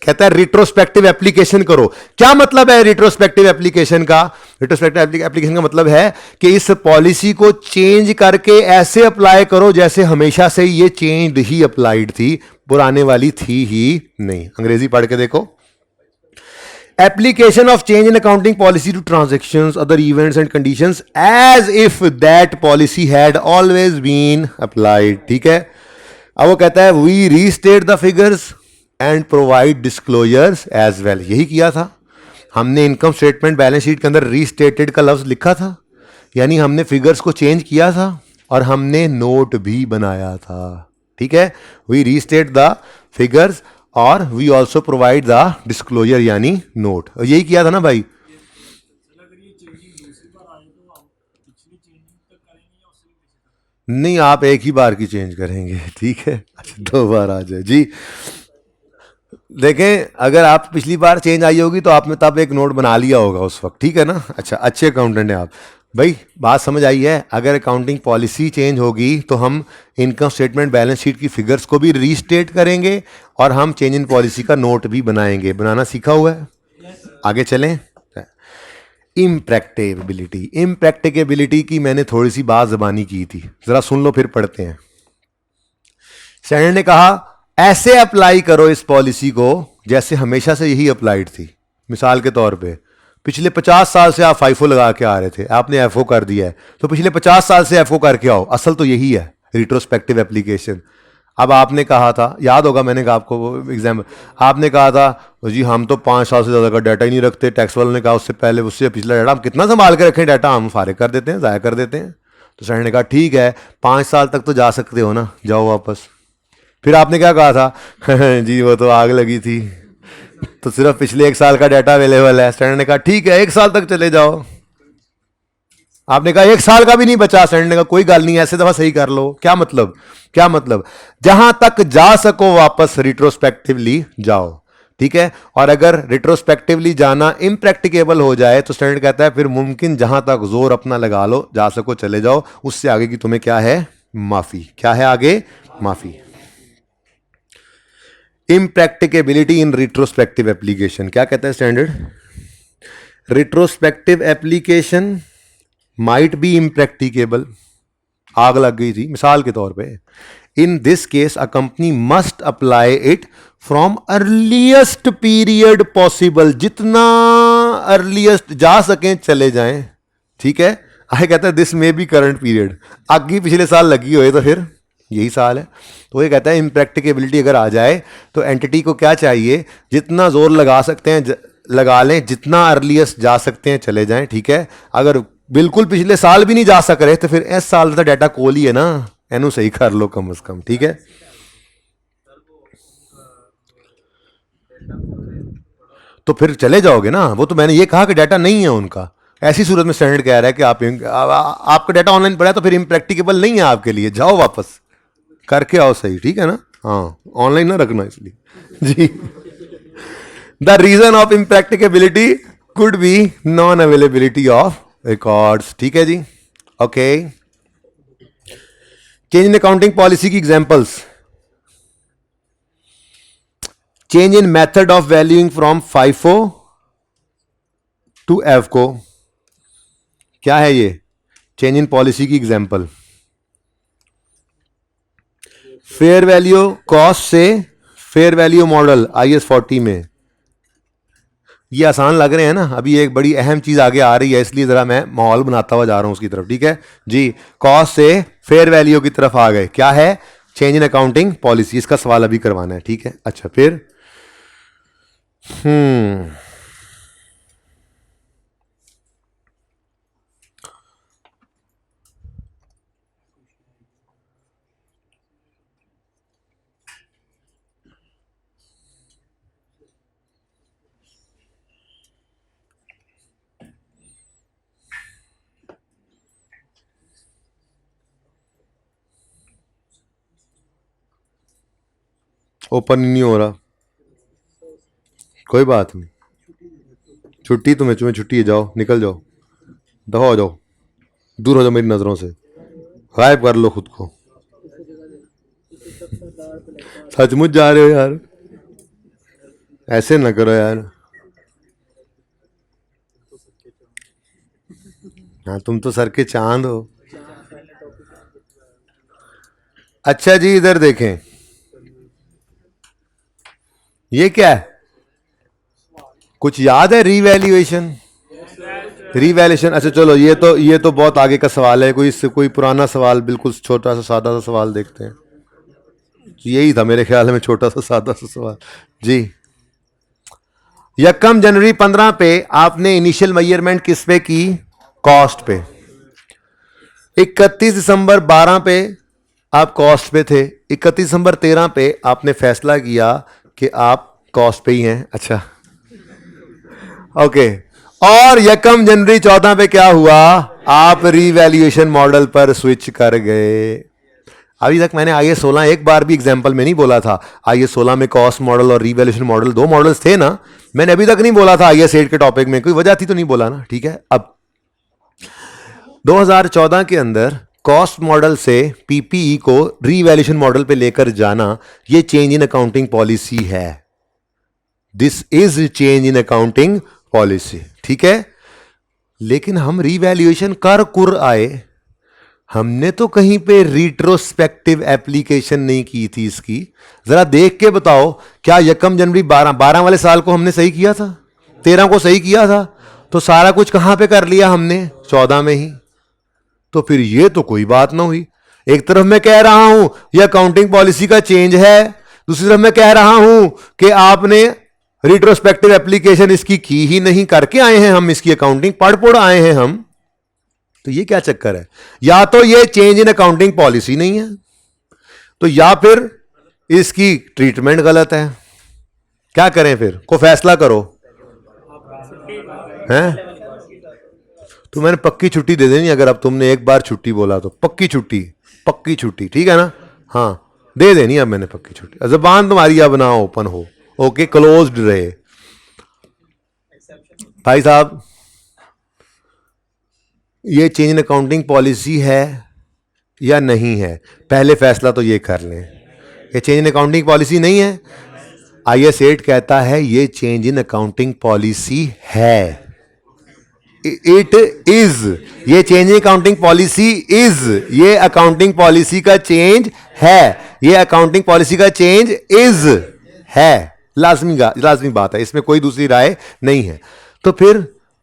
कहता है रिट्रोस्पेक्टिव एप्लीकेशन करो। क्या मतलब है रिट्रोस्पेक्टिव एप्लीकेशन का? रिट्रोस्पेक्टिव एप्लीकेशन का मतलब है कि इस पॉलिसी को चेंज करके ऐसे अप्लाई करो जैसे हमेशा से ये चेंज्ड ही अप्लाइड थी, पुराने वाली थी ही नहीं। अंग्रेजी पढ़ के देखो। Application of change in accounting policy to transactions, other events and conditions as if that policy had always been applied. ठीक है, अब वो कहता है we restate the figures and provide disclosures as well. यही किया था हमने, इनकम स्टेटमेंट बैलेंस शीट के अंदर रीस्टेटेड का लफ्ज लिखा था, यानी हमने फिगर्स को चेंज किया था और हमने नोट भी बनाया था। ठीक है, वी रीस्टेट द फिगर्स और we also provide the disclosure यानी नोट। यही किया था ना भाई? नहीं, आप एक ही बार की चेंज करेंगे, ठीक है। अच्छा, 2 बार आ जाए जी। देखें, अगर आप पिछली बार चेंज आई होगी तो आपने तब एक नोट बना लिया होगा उस वक्त, ठीक है ना। अच्छा, अच्छे अकाउंटेंट हैं आप भाई, बात समझ आई है। अगर अकाउंटिंग पॉलिसी चेंज होगी तो हम इनकम स्टेटमेंट बैलेंस शीट की फिगर्स को भी रीस्टेट करेंगे और हम चेंज इन पॉलिसी का नोट भी बनाएंगे। बनाना सीखा हुआ है? आगे चलें। इम्प्रैक्टिकेबिलिटी, इम्प्रैक्टिकेबिलिटी की मैंने थोड़ी सी बात ज़बानी की थी, ज़रा सुन लो फिर पढ़ते हैं। स्टैंडर्ड ने कहा ऐसे अप्लाई करो इस पॉलिसी को जैसे हमेशा से यही अप्लाइड थी। मिसाल के तौर पे पिछले 50 साल से आप फाइफो लगा के आ रहे थे, आपने एफओ कर दिया है, तो पिछले 50 साल से एफओ करके आओ, असल तो यही है रिट्रोस्पेक्टिव एप्लीकेशन। अब आपने कहा था, याद होगा मैंने कहा आपको वो एग्जाम्पल, आपने कहा था जी हम तो 5 साल से ज़्यादा का डाटा ही नहीं रखते। टैक्स वालों ने कहा उससे पहले उससे पिछला डाटा हम कितना संभाल के रखें, डाटा हम फारिग कर देते हैं, ज़ाया कर देते हैं। तो सर ने कहा ठीक है 5 साल तक तो जा सकते हो ना, जाओ वापस। फिर आपने क्या कहा था जी वो तो आग लगी थी, तो सिर्फ पिछले 1 साल का डाटा अवेलेबल है। स्टैंडर्ड ने कहा ठीक है 1 साल तक चले जाओ। आपने कहा 1 साल का भी नहीं बचा। स्टैंडर्ड ने कहा कोई गल नहीं, ऐसे दफा सही कर लो। क्या मतलब? क्या मतलब? जहां तक जा सको वापस रिट्रोस्पेक्टिवली जाओ, ठीक है। और अगर रिट्रोस्पेक्टिवली जाना इम्प्रैक्टिकेबल हो जाए तो स्टैंडर्ड कहता है फिर मुमकिन जहां तक जोर अपना लगा लो, जा सको चले जाओ, उससे आगे की तुम्हें क्या है? माफी। क्या है आगे? माफी। इम्प्रैक्टिकेबिलिटी इन रिट्रोस्पेक्टिव एप्लीकेशन, क्या कहता है standard? Retrospective application might be impracticable, आग लग गई थी मिसाल के तौर पे। In this case a company must apply it from earliest period possible, जितना अर्लीस्ट जा सकें चले जाएं, ठीक है। आगे कहता है this may be current period, आगे पिछले साल लगी हुई तो फिर यही साल है। तो ये कहता है इम्प्रैक्टिकेबिलिटी अगर आ जाए तो एंटिटी को क्या चाहिए? जितना जोर लगा सकते हैं लगा लें, जितना अर्लीस्ट जा सकते हैं चले जाएं, ठीक है। अगर बिल्कुल पिछले साल भी नहीं जा सक रहे तो फिर इस साल का डाटा कोल ही है ना, एनू सही कर लो कम से कम, ठीक है। तो फिर चले जाओगे ना। वो तो मैंने ये कहा कि डाटा नहीं है उनका, ऐसी सूरत में स्टैंडर्ड कह रहा है कि आपका डाटा ऑनलाइन पड़ा है तो फिर इम्प्रैक्टिकेबल नहीं है आपके लिए, जाओ वापस करके आओ सही, ठीक है ना। हाँ, ऑनलाइन ना रखना इसलिए जी। The reason of impracticability could be non availability of records, ठीक है जी। Okay, change in accounting policy की examples. Change in method of valuing from FIFO to एफको, क्या है ये? चेंज इन पॉलिसी की एग्जांपल। फेयर वैल्यू कॉस्ट से फेयर वैल्यू मॉडल IAS 40 में। ये आसान लग रहे हैं ना। अभी एक बड़ी अहम चीज आगे आ रही है, इसलिए जरा मैं माहौल बनाता हुआ जा रहा हूं उसकी तरफ, ठीक है जी। कॉस्ट से फेयर वैल्यू की तरफ आ गए। क्या है? चेंज इन अकाउंटिंग पॉलिसी, इसका सवाल अभी करवाना है, ठीक है। अच्छा फिर ओपन नहीं हो रहा, कोई बात नहीं, छुट्टी तुम्हें छुट्टी है, जाओ निकल जाओ, दफा हो जाओ, दूर हो जाओ मेरी नजरों से, गायब कर लो खुद को। सचमुच जा रहे हो यार, ऐसे ना करो यार। हाँ तुम तो सर के चांद हो। अच्छा जी इधर देखें, ये क्या है, कुछ याद है? Revaluation, revaluation. अच्छा चलो ये तो बहुत आगे का सवाल है, कोई इससे कोई पुराना सवाल, बिल्कुल छोटा सा सादा सा सवाल देखते हैं। यही था मेरे ख्याल में, छोटा सा सादा सा सवाल जी। यकम जनवरी 15 पे आपने इनिशियल मेजरमेंट किस पे की? कॉस्ट पे। 31 दिसंबर 12 पे आप कॉस्ट पे थे, 31 दिसंबर 13 पे आपने फैसला किया कि आप कॉस्ट पे ही हैं। अच्छा ओके, और यकम जनवरी 14 पे क्या हुआ? आप रीवैल्यूएशन मॉडल पर स्विच कर गए। अभी तक मैंने आई एस 16 एक बार भी एग्जाम्पल में नहीं बोला था। आई एस 16 में कॉस्ट मॉडल और रीवैल्यूएशन मॉडल दो मॉडल्स थे ना, मैंने अभी तक नहीं बोला था आई एस 8 के टॉपिक में, कोई वजह थी तो नहीं बोला ना, ठीक है। अब 2014 के अंदर कॉस्ट मॉडल से पीपीई को रीवैल्यूएशन मॉडल पे लेकर जाना, ये चेंज इन अकाउंटिंग पॉलिसी है। This is change in accounting policy, ठीक है। लेकिन हम रीवैल्यूएशन कर कुर आए, हमने तो कहीं पे रिट्रोस्पेक्टिव एप्लीकेशन नहीं की थी इसकी। जरा देख के बताओ, क्या यकम जनवरी 12 वाले साल को हमने सही किया था? 13 को सही किया था, तो सारा कुछ कहां पे कर लिया हमने? 14 में ही। तो फिर ये तो कोई बात ना हुई। एक तरफ मैं कह रहा हूं ये अकाउंटिंग पॉलिसी का चेंज है, दूसरी तरफ मैं कह रहा हूं कि आपने रिट्रोस्पेक्टिव एप्लीकेशन इसकी की ही नहीं, करके आए हैं हम, इसकी अकाउंटिंग पढ़ आए हैं हम। तो ये क्या चक्कर है? या तो ये चेंज इन अकाउंटिंग पॉलिसी नहीं है, तो या फिर इसकी ट्रीटमेंट गलत है। क्या करें फिर? को फैसला करो हैं। तो मैंने पक्की छुट्टी दे देनी, अगर अब तुमने एक बार छुट्टी बोला तो पक्की छुट्टी, ठीक है ना? हाँ दे देनी अब मैंने पक्की छुट्टी। जबान तुम्हारी अब ना ओपन हो, ओके, क्लोज्ड रहे। भाई साहब ये चेंज इन अकाउंटिंग पॉलिसी है या नहीं है, पहले फैसला तो ये कर लें। ये चेंज इन अकाउंटिंग पॉलिसी नहीं है, IS 8 कहता है ये चेंज इन अकाउंटिंग पॉलिसी है। इट इज, ये change in accounting policy is, ये अकाउंटिंग पॉलिसी का चेंज है, ये अकाउंटिंग पॉलिसी का चेंज इज है। लाजमी बात है, इसमें कोई दूसरी राय नहीं है। तो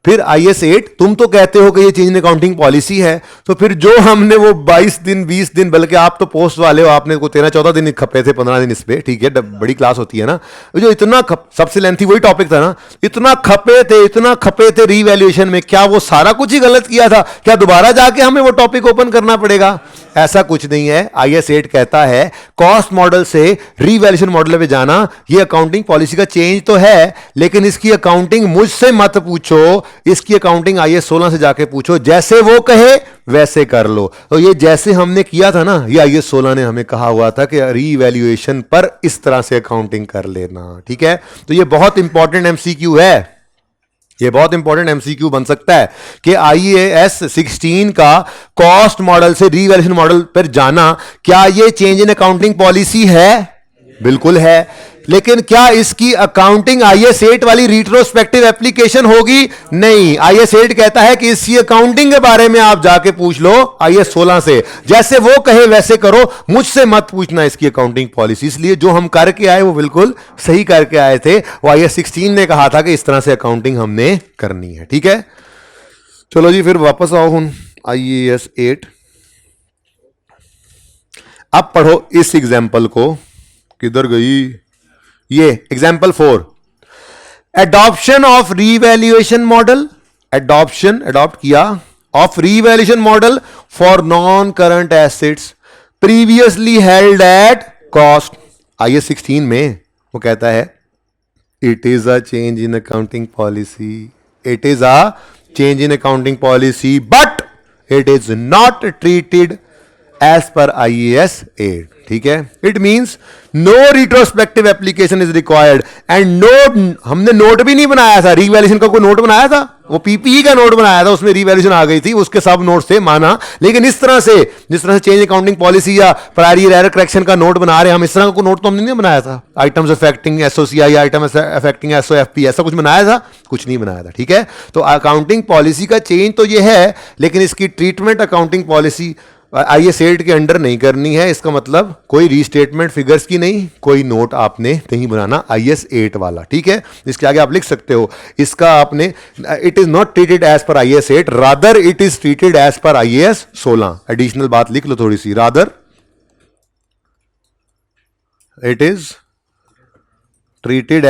फिर IS 8, तुम तो कहते हो कि ये चेंज इन अकाउंटिंग पॉलिसी है, तो फिर जो हमने वो 22 दिन 20 दिन, बल्कि आप तो पोस्ट वाले हो, आपने को 13-14 दिन खपे थे, 15 दिन इस पे, ठीक है, बड़ी क्लास होती है ना, जो इतना सबसे लेंथी वही टॉपिक था ना, इतना खपे थे रीवैल्यूएशन में, क्या वो सारा कुछ ही गलत किया था? क्या दोबारा जाके हमें वो टॉपिक ओपन करना पड़ेगा? ऐसा कुछ नहीं है। IS 8 कहता है कॉस्ट मॉडल से रीवैल्यूएशन मॉडल पे जाना ये अकाउंटिंग पॉलिसी का चेंज तो है, लेकिन इसकी अकाउंटिंग मुझसे मत पूछो, इसकी अकाउंटिंग IS 16 से जाके पूछो, जैसे वो कहे वैसे कर लो। तो ये जैसे हमने किया था ना, ये IS 16 ने हमें कहा हुआ था कि रीवैल्यूएशन पर इस तरह से अकाउंटिंग कर लेना, ठीक है। तो ये बहुत इंपॉर्टेंट MCQ है, ये बहुत इंपॉर्टेंट MCQ बन सकता है कि IAS 16 का कॉस्ट मॉडल से रीवैल्यूएशन मॉडल पर जाना, क्या ये चेंज इन अकाउंटिंग पॉलिसी है? बिल्कुल है। लेकिन क्या इसकी अकाउंटिंग IS 8 वाली रिट्रोस्पेक्टिव एप्लीकेशन होगी? नहीं। IS 8 कहता है कि इसकी अकाउंटिंग के बारे में आप जाके पूछ लो IS 16 से, जैसे वो कहे वैसे करो, मुझसे मत पूछना इसकी अकाउंटिंग पॉलिसी। इसलिए जो हम करके आए वो बिल्कुल सही करके आए थे। वो IS 16 ने कहा था कि इस तरह से अकाउंटिंग हमने करनी है, ठीक है। चलो जी फिर वापस आओ, IAS 8 अब पढ़ो इस एग्जाम्पल को, किधर गई ये example 4, adoption of revaluation model, adopt किया of revaluation model for non current assets previously held at cost. IAS 16 में वो कहता है it is a change in accounting policy, it is a change in accounting policy but it is not treated as per IAS 8। ठीक है, it means no retrospective application is required and note, हमने note भी नहीं बनाया था, revaluation का कोई note बनाया था, वो PPE का नोट बनाया था, उसमें रीवैल्यूएशन आ गई थी, उसके सब नोट से माना। लेकिन इस तरह से जिस तरह से चेंज अकाउंटिंग पॉलिसी या प्रायरी एरर करेक्शन का नोट बना रहे हम, इस तरह का कोई नोट तो हमने नहीं बनाया था। Items affecting SOCI, item affecting SOFP, ऐसा कुछ बनाया था? कुछ नहीं बनाया था। ठीक है, तो अकाउंटिंग पॉलिसी का चेंज तो ये है, लेकिन इसकी ट्रीटमेंट अकाउंटिंग पॉलिसी IAS 8 के अंडर नहीं करनी है। इसका मतलब कोई रीस्टेटमेंट फिगर्स की नहीं, कोई नोट आपने नहीं बनाना IAS 8 वाला। ठीक है, इसके आगे आप लिख सकते हो इसका आपने, it is not treated as per IAS 8, rather it is treated as per IAS 16। Additional बात लिख लो थोड़ी सी, rather it is treated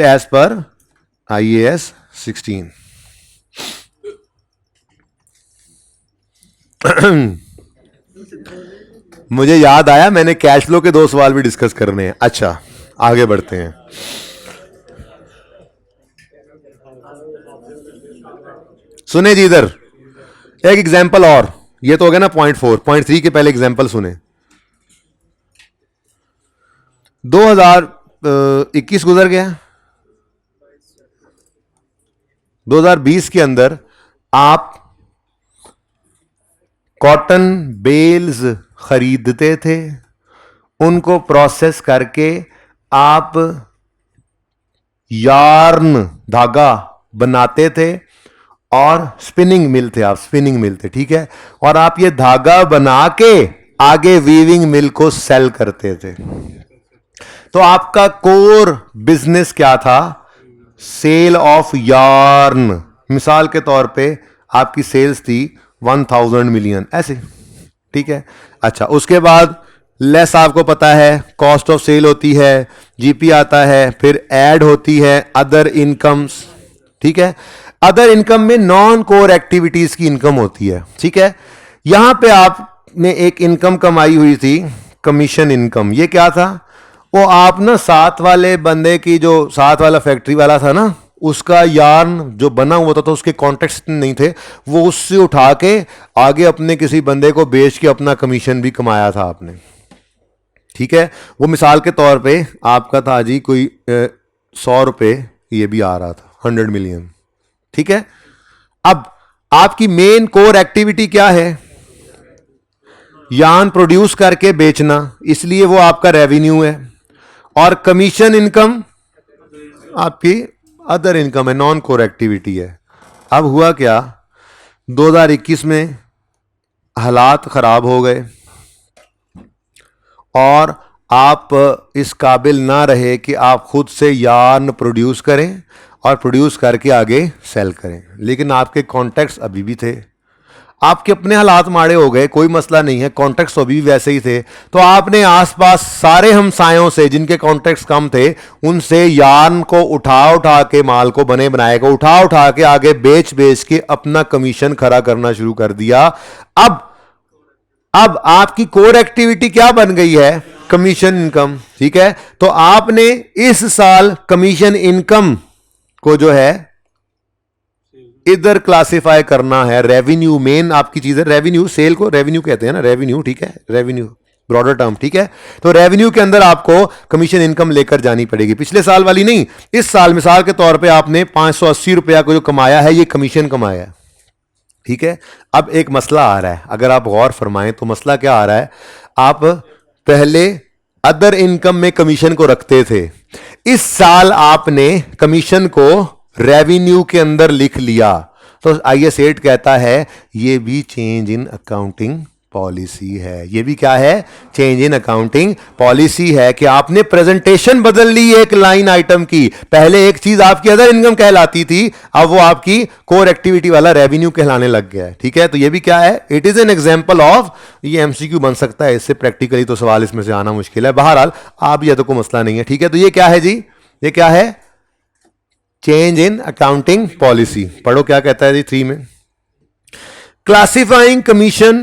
as per IAS 16। मुझे याद आया मैंने कैश फ्लो के 2 सवाल भी डिस्कस करने हैं। अच्छा, आगे बढ़ते हैं। सुने जी इधर एक एग्जांपल और, ये तो हो गया ना पॉइंट 4, पॉइंट 3 के पहले एग्जांपल सुने। 2021 गुजर गया, 2020 के अंदर आप कॉटन बेल्स खरीदते थे, उनको प्रोसेस करके आप यार्न धागा बनाते थे और स्पिनिंग मिल थे, आप स्पिनिंग मिल थे। ठीक है, और आप ये धागा बना के आगे वीविंग मिल को सेल करते थे। तो आपका कोर बिजनेस क्या था? Sale of yarn. मिसाल के तौर पे आपकी सेल्स थी 1000 मिलियन ऐसे। ठीक है, अच्छा, उसके बाद लेस आपको पता है कॉस्ट ऑफ सेल होती है, GP आता है, फिर ऐड होती है अदर इनकम्स। ठीक है, अदर इनकम में नॉन कोर एक्टिविटीज की इनकम होती है। ठीक है, यहां पे आपने एक इनकम कमाई हुई थी, कमीशन इनकम। ये क्या था? वो आप ना साथ वाले बंदे की, जो साथ वाला फैक्ट्री वाला था ना, उसका यार्न जो बना हुआ था तो उसके कॉन्टेक्ट्स नहीं थे, वो उससे उठा के आगे अपने किसी बंदे को बेच के अपना कमीशन भी कमाया था आपने। ठीक है, वो मिसाल के तौर पे आपका था जी कोई 100 रुपए, ये भी आ रहा था 100 मिलियन। ठीक है, अब आपकी मेन कोर एक्टिविटी क्या है? यार्न प्रोड्यूस करके बेचना, इसलिए वो आपका रेवेन्यू है। और कमीशन इनकम आपकी अदर इनकम है, नॉन कोर एक्टिविटी है। अब हुआ क्या, 2021 में हालात खराब हो गए और आप इस काबिल ना रहे कि आप खुद से यार्न प्रोड्यूस करें और प्रोड्यूस करके आगे सेल करें, लेकिन आपके कॉन्टैक्ट्स अभी भी थे। आपके अपने हालात माड़े हो गए, कोई मसला नहीं है, कॉन्टैक्ट्स अभी भी वैसे ही थे, तो आपने आसपास सारे हमसायों से जिनके कॉन्टैक्ट्स कम थे उनसे यार्न को उठा के, माल को बने बनाए को उठा के आगे बेच के अपना कमीशन खड़ा करना शुरू कर दिया। अब आपकी कोर एक्टिविटी क्या बन गई है? Commission income. ठीक है, तो आपने इस साल कमीशन इनकम को जो है इधर क्लासिफाई करना है, रेवेन्यू मेन आपकी चीज है। रेवेन्यू, सेल को रेवेन्यू कहते हैं ना, रेवेन्यू। ठीक है, रेवेन्यू ब्रॉडर टर्म। ठीक है, तो रेवेन्यू के अंदर आपको कमीशन इनकम लेकर जानी पड़ेगी, पिछले साल वाली नहीं, इस साल। मिसाल के तौर पे आपने 580 रुपया को जो कमाया है, ये कमीशन कमाया है। ठीक है, अब एक मसला आ रहा है, अगर आप गौर फरमाएं तो मसला क्या आ रहा है? आप पहले अदर इनकम में कमीशन को रखते थे, इस साल आपने कमीशन को रेवेन्यू के अंदर लिख लिया, तो IAS 8 कहता है ये भी चेंज इन अकाउंटिंग पॉलिसी है। ये भी क्या है? चेंज इन अकाउंटिंग पॉलिसी है कि आपने प्रेजेंटेशन बदल ली एक लाइन आइटम की। पहले एक चीज आपकी अदर इनकम कहलाती थी, अब वो आपकी कोर एक्टिविटी वाला रेवेन्यू कहलाने लग गया है। ठीक है, तो ये भी क्या है? It is an example of, ये एमसीक्यू बन सकता है इससे, प्रैक्टिकली तो सवाल इसमें से आना मुश्किल है। बहरहाल आप ये तो कोई मसला नहीं है। ठीक है, तो ये क्या है जी? ये क्या है? Change in accounting policy. पढ़ो क्या कहता है जी 3 में। Classifying commission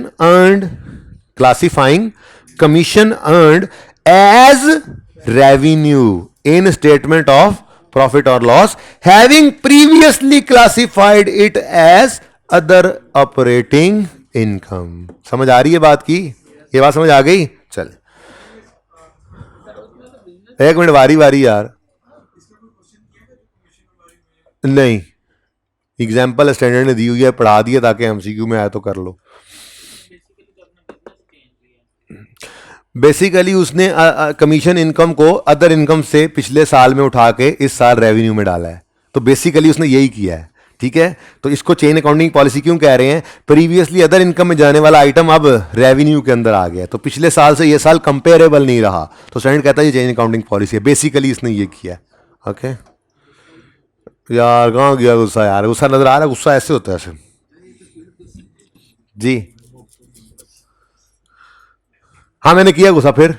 earned as revenue in statement of profit or loss, having previously classified it as other operating income। समझ आ रही है बात की? ये बात समझ आ गई? चल एक मिनट, वारी वारी यार। नहीं, एग्जाम्पल स्टैंडर्ड ने दी हुई है, पढ़ा दिया ताकि एमसीक्यू में आया तो कर लो। बेसिकली उसने कमीशन इनकम को अदर इनकम से पिछले साल में उठा के इस साल रेवेन्यू में डाला है। तो बेसिकली उसने यही किया है। ठीक है, तो इसको चेन अकाउंटिंग पॉलिसी क्यों कह रहे हैं? प्रीवियसली अदर इनकम में जाने वाला आइटम अब रेवेन्यू के अंदर आ गया, तो पिछले साल से ये साल कंपेरेबल नहीं रहा, तो स्टैंडर्ड कहता है ये चेन अकाउंटिंग पॉलिसी है। बेसिकली इसने ये किया। ओके यार, कहाँ गया गुस्सा? यार गुस्सा नजर आ रहा है? गुस्सा ऐसे होता है ऐसे जी। हाँ मैंने किया गुस्सा फिर।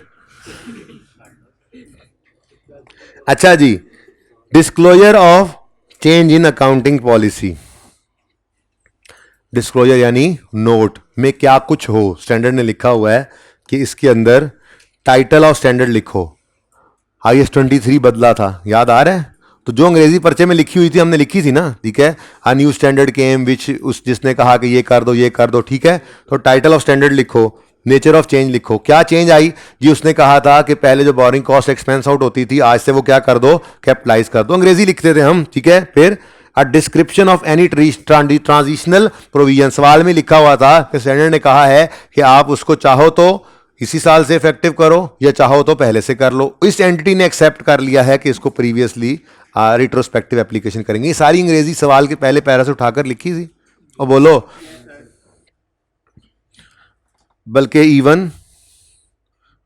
अच्छा जी, disclosure of change in accounting policy. Disclosure यानी नोट में क्या कुछ हो। स्टैंडर्ड ने लिखा हुआ है कि इसके अंदर टाइटल ऑफ स्टैंडर्ड लिखो। IS 23 बदला था, याद आ रहा है? तो जो अंग्रेजी पर्चे में लिखी हुई थी हमने लिखी थी ना। ठीक है, अ न्यू स्टैंडर्ड केम विच, उस जिसने कहा कि ये कर दो ये कर दो। ठीक है, तो टाइटल ऑफ स्टैंडर्ड लिखो, नेचर ऑफ चेंज लिखो। क्या चेंज आई जी? उसने कहा था कि पहले जो बोरिंग कॉस्ट एक्सपेंस आउट होती थी, आज से वो क्या कर दो? कैपिटलाइज कर दो। अंग्रेजी लिखते थे हम। ठीक है, फिर a description of any transitional provision. सवाल में लिखा हुआ था कि स्टैंडर्ड ने कहा है कि आप उसको चाहो तो इसी साल से इफेक्टिव करो या चाहो तो पहले से कर लो। इस एंटिटी ने एक्सेप्ट कर लिया है कि इसको प्रीवियसली रिट्रोस्पेक्टिव एप्लीकेशन करेंगे। ये सारी अंग्रेजी सवाल के पहले पैरा से उठाकर लिखी थी। और बोलो, बल्कि इवन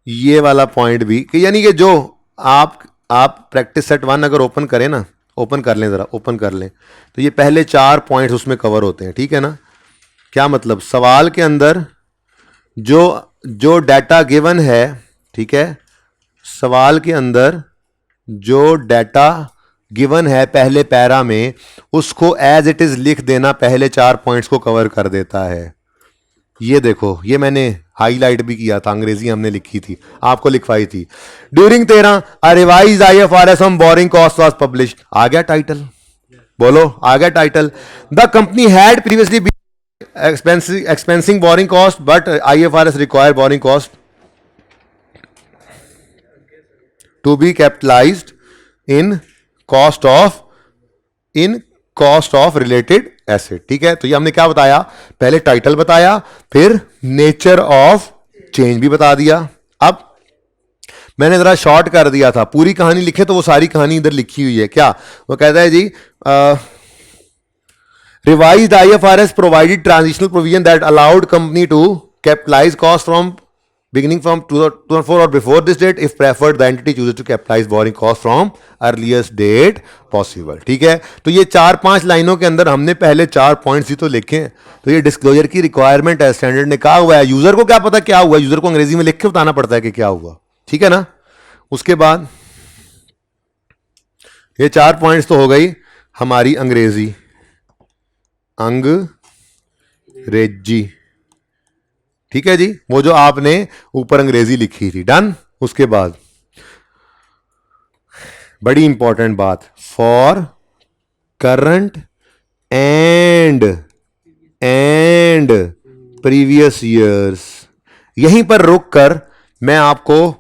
ये वाला पॉइंट भी कि यानी कि जो आप प्रैक्टिस सेट 1 अगर ओपन करें ना, ओपन कर लें, ज़रा ओपन कर लें, तो ये पहले 4 पॉइंट्स उसमें कवर होते हैं। ठीक है ना? क्या मतलब? सवाल के अंदर जो डाटा गिवन है, ठीक है, सवाल के अंदर जो डाटा गिवन है पहले पैरा में, उसको एज इट इज लिख देना पहले 4 पॉइंट्स को कवर कर देता है। ये देखो, ये मैंने हाईलाइट भी किया था, अंग्रेजी हमने लिखी थी, आपको लिखवाई थी। During 13 a revised IFRS on borrowing cost was published. आ गया टाइटल? बोलो, आ गया title? The company had previously expensing borrowing cost, but IFRS require borrowing cost to be capitalized in cost of related asset। ठीक है, तो ये हमने क्या बताया? पहले टाइटल बताया, फिर नेचर ऑफ चेंज भी बता दिया। अब मैंने जरा शॉर्ट कर दिया था, पूरी कहानी लिखे तो वो सारी कहानी इधर लिखी हुई है। क्या वो कहता है जी? Revised IFRS provided transitional provision that allowed company to capitalize costs from beginning from 2004 or before this date if preferred the entity chooses to capitalize borrowing costs from earliest date possible। ठीक है, तो ये 4-5 लाइनों के अंदर हमने पहले 4 points ही तो लिखे। तो ये डिस्क्लोजर की रिक्वायरमेंट है, स्टैंडर्ड ने कहा हुआ है। यूजर को क्या पता क्या हुआ? यूजर को अंग्रेजी में लिख के बताना पड़ता है कि क्या हुआ। ठीक है ना? उसके बाद ये 4 पॉइंट्स तो हो गई हमारी अंग्रेजी, अंग्रेजी। ठीक है जी, वो जो आपने ऊपर अंग्रेजी लिखी थी, डन। उसके बाद बड़ी इंपॉर्टेंट बात, for current and previous years. यहीं पर रुककर मैं आपको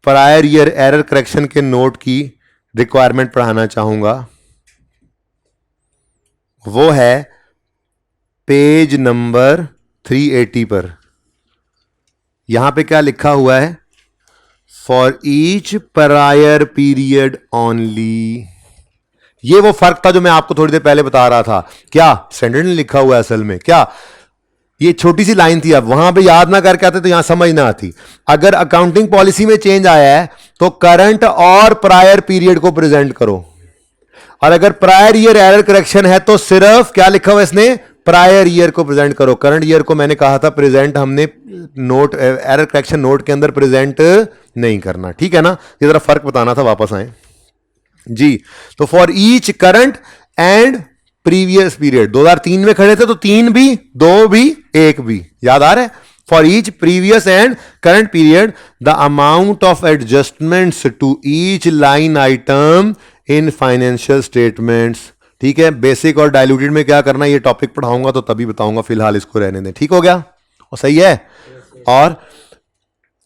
प्रायर ईयर एरर करेक्शन के नोट की रिक्वायरमेंट पढ़ाना चाहूंगा। वो है पेज नंबर 380 पर। यहां पे क्या लिखा हुआ है? For each prior period only. ये वो फर्क था जो मैं आपको थोड़ी देर पहले बता रहा था। क्या स्टैंडर्ड ने लिखा हुआ है असल में? क्या ये छोटी सी लाइन थी, अब वहां पे याद ना करके आते तो यहां समझ ना आती। अगर अकाउंटिंग पॉलिसी में चेंज आया है तो करंट और प्रायर पीरियड को प्रेजेंट करो, और अगर प्रायर ईयर एरर करेक्शन है तो सिर्फ क्या लिखा हुआ इसने, प्रायर ईयर को प्रेजेंट करो। करंट ईयर को मैंने कहा था प्रेजेंट हमने नोट एरर करेक्शन नोट के अंदर प्रेजेंट नहीं करना, ठीक है ना। ये जरा फर्क बताना था, वापस आए जी। तो for each current and previous period, 2003 में खड़े थे तो 3 भी, 2 भी, 1 भी, याद आ रहा है। For each previous and current period the amount of adjustments to each line item in financial statements, ठीक है। बेसिक और डायलूटेड में क्या करना, ये टॉपिक पढ़ाऊंगा तो तभी बताऊंगा, फिलहाल इसको रहने दें, ठीक हो गया और सही है। और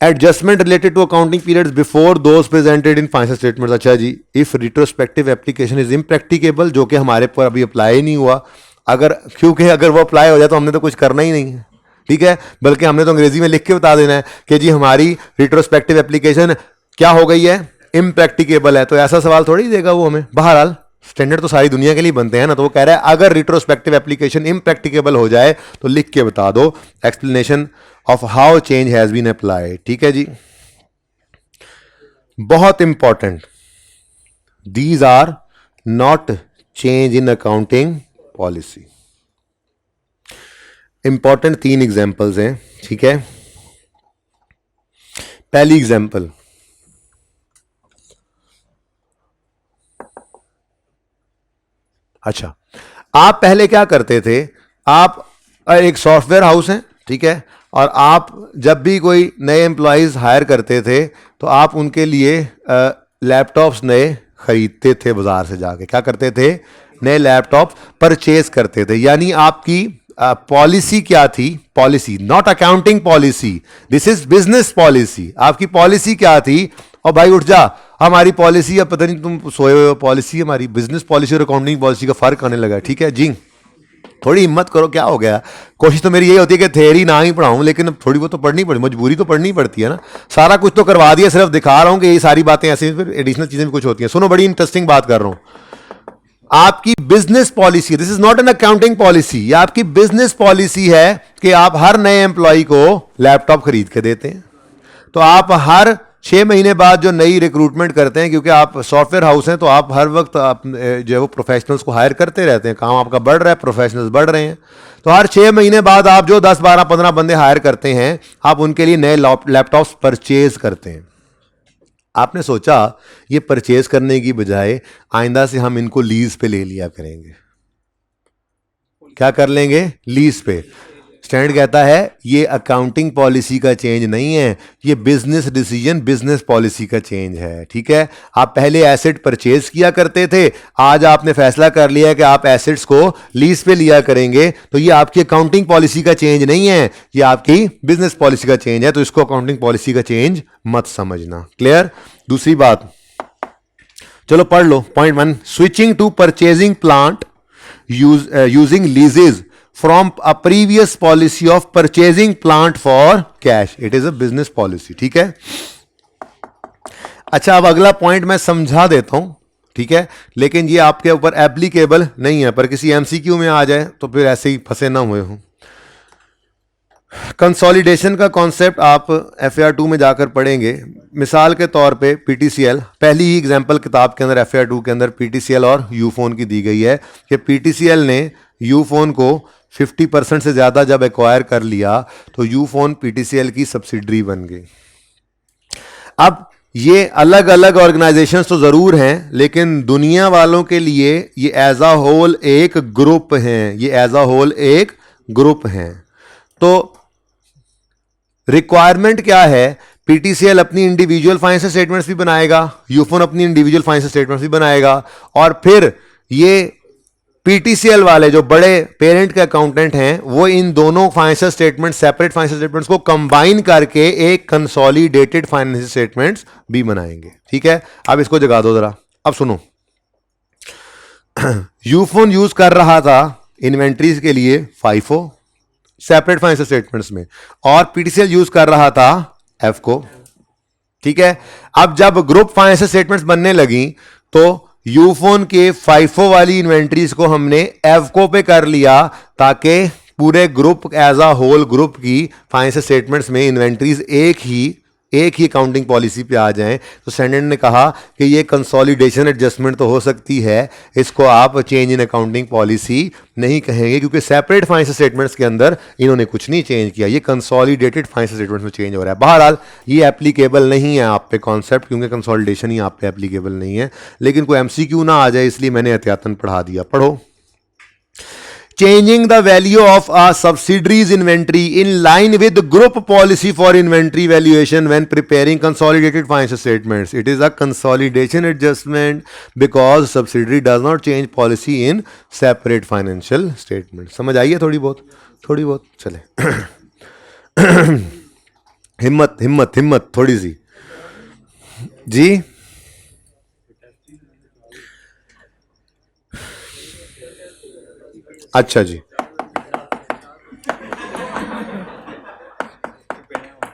adjustment related to accounting periods before those presented in financial statements. अच्छा जी, if retrospective application is impracticable, जो कि हमारे पर अभी अप्लाई ही नहीं हुआ, अगर क्योंकि अगर वो अप्लाई हो जाए तो हमने तो कुछ करना ही नहीं है, ठीक है। बल्कि हमने तो अंग्रेजी में लिख के बता देना है कि जी हमारी रिट्रोस्पेक्टिव एप्लीकेशन क्या हो गई है, इम्प्रैक्टिकेबल है। तो ऐसा सवाल थोड़ी देगा वो हमें। बहरहाल स्टैंडर्ड तो सारी दुनिया के लिए बनते हैं ना, तो वो कह रहा है अगर रिट्रोस्पेक्टिव एप्लीकेशन इम्प्रैक्टिकेबल हो जाए तो लिख के बता दो explanation of how change has been applied, ठीक है जी। बहुत important, these are not change in accounting policy. Important 3 examples हैं, ठीक है। पहली एग्जांपल, अच्छा, आप पहले क्या करते थे, आप एक सॉफ्टवेयर हाउस हैं, ठीक है, और आप जब भी कोई नए एम्प्लॉयज़ हायर करते थे तो आप उनके लिए लैपटॉप्स नए खरीदते थे बाजार से जाके। क्या करते थे, नए लैपटॉप परचेज करते थे। यानी आपकी पॉलिसी क्या थी, policy not accounting policy, this is business policy. आपकी पॉलिसी क्या थी, और भाई उठ जा, हमारी पॉलिसी, अब पता नहीं तुम सोए हुए हो, पॉलिसी हमारी बिजनेस पॉलिसी और अकाउंटिंग पॉलिसी का फर्क आने लगा, ठीक है जी। थोड़ी हिम्मत करो, क्या हो गया। कोशिश तो मेरी यही होती है कि थ्योरी ना ही पढ़ाऊं, लेकिन अब थोड़ी बहुत तो पढ़नी पड़ी, मजबूरी तो पढ़नी पड़ती है ना। सारा कुछ तो करवा दिया, सिर्फ दिखा रहा हूं कि ये सारी बातें ऐसे, फिर एडिशनल चीजें भी कुछ होती हैं। सुनो, बड़ी इंटरेस्टिंग बात कर रहा हूं। आपकी business policy, this is not an accounting policy, ये आपकी बिजनेस पॉलिसी है कि आप हर नए एम्प्लॉय को लैपटॉप खरीद के देते हैं। तो आप हर 6 महीने बाद जो नई रिक्रूटमेंट करते हैं, क्योंकि आप सॉफ्टवेयर हाउस हैं तो आप हर वक्त आप जो है वो प्रोफेशनल्स को हायर करते रहते हैं, काम आपका बढ़ रहा है, प्रोफेशनल्स बढ़ रहे हैं। तो हर 6 महीने बाद आप जो 10, 12, 15 बंदे हायर करते हैं, आप उनके लिए नए लैपटॉप्स परचेज करते हैं। आपने सोचा ये परचेज करने की बजाय आइंदा से हम इनको लीज पे ले लिया करेंगे। क्या कर लेंगे, लीज पे। स्टैंडर्ड कहता है ये अकाउंटिंग पॉलिसी का चेंज नहीं है, ये बिजनेस डिसीजन, बिजनेस पॉलिसी का चेंज है, ठीक है। आप पहले एसेट परचेज किया करते थे, आज आपने फैसला कर लिया कि आप एसेट्स को लीज पे लिया करेंगे, तो ये आपकी अकाउंटिंग पॉलिसी का चेंज नहीं है, ये आपकी बिजनेस पॉलिसी का चेंज है। तो इसको अकाउंटिंग पॉलिसी का चेंज मत समझना, क्लियर। दूसरी बात, चलो पढ़ लो, point 1, switching to purchasing plant using leases from a previous policy of purchasing plant for cash, it is a business policy, ठीक है। अच्छा, अब अगला पॉइंट मैं समझा देता हूं, ठीक है, लेकिन ये आपके ऊपर एप्लीकेबल नहीं है, पर किसी एमसीक्यू में आ जाए तो फिर ऐसे ही फंसे ना हुए हो। कंसोलिडेशन का कॉन्सेप्ट आप FAR 2 में जाकर पढ़ेंगे। मिसाल के तौर पे PTCL, पहली ही एग्जांपल किताब के अंदर FAR 2 के अंदर PTCL और यूफोन की दी गई है कि PTCL ने यूफोन को 50% से ज़्यादा जब एक्वायर कर लिया तो यूफोन PTCL की सब्सिडरी बन गई। अब ये अलग अलग ऑर्गेनाइजेशंस तो ज़रूर हैं, लेकिन दुनिया वालों के लिए ये एज अ होल एक ग्रुप हैं, ये एज अ होल एक ग्रुप हैं। तो रिक्वायरमेंट क्या है, PTCL अपनी इंडिविजुअल फाइनेंशियल स्टेटमेंट्स भी बनाएगा, यूफोन अपनी इंडिविजुअल फाइनेंशियल स्टेटमेंट्स भी बनाएगा, और फिर ये PTCL वाले जो बड़े पेरेंट के अकाउंटेंट हैं वो इन दोनों financial statement, separate financial statements को कंबाइन करके एक कंसोलिडेटेड फाइनेंशियल स्टेटमेंट्स भी बनाएंगे, ठीक है। अब इसको जगा दो जरा, अब सुनो। यूफोन यूज कर रहा था इन्वेंट्रीज के लिए FIFO सेपरेट फाइनेंशियल स्टेटमेंट्स में, और PTCL यूज कर रहा था FCO, ठीक है। अब जब ग्रुप फाइनेंशियल स्टेटमेंट्स बनने लगी तो यूफोन के FIFO वाली इन्वेंट्रीज को हमने FCO पे कर लिया ताकि पूरे group as a whole group की फाइनेंशियल स्टेटमेंट्स में इन्वेंट्रीज एक ही अकाउंटिंग पॉलिसी पे आ जाएं, तो स्टैंडर्ड ने कहा कि ये कंसोलिडेशन एडजस्टमेंट तो हो सकती है, इसको आप चेंज इन अकाउंटिंग पॉलिसी नहीं कहेंगे, क्योंकि सेपरेट फाइनेंशियल स्टेटमेंट्स के अंदर इन्होंने कुछ नहीं चेंज किया, ये कंसोलिडेटेड फाइनेंशियल स्टेटमेंट्स में चेंज हो रहा है। बहरहाल ये एप्लीकेबल नहीं है आप पे कॉन्सेप्ट, क्योंकि कंसोलिडेशन ही आप पे एप्लीकेबल नहीं है, लेकिन कोई एमसीक्यू ना आ जाए इसलिए मैंने एहतियातन पढ़ा दिया। पढ़ो। Changing the value of a subsidiary's inventory in line with group policy for inventory valuation when preparing consolidated financial statements. It is a consolidation adjustment because subsidiary does not change policy in separate financial statements. समझ आई है थोड़ी बहुत चले। हिम्मत थोड़ी सी जी। अच्छा जी,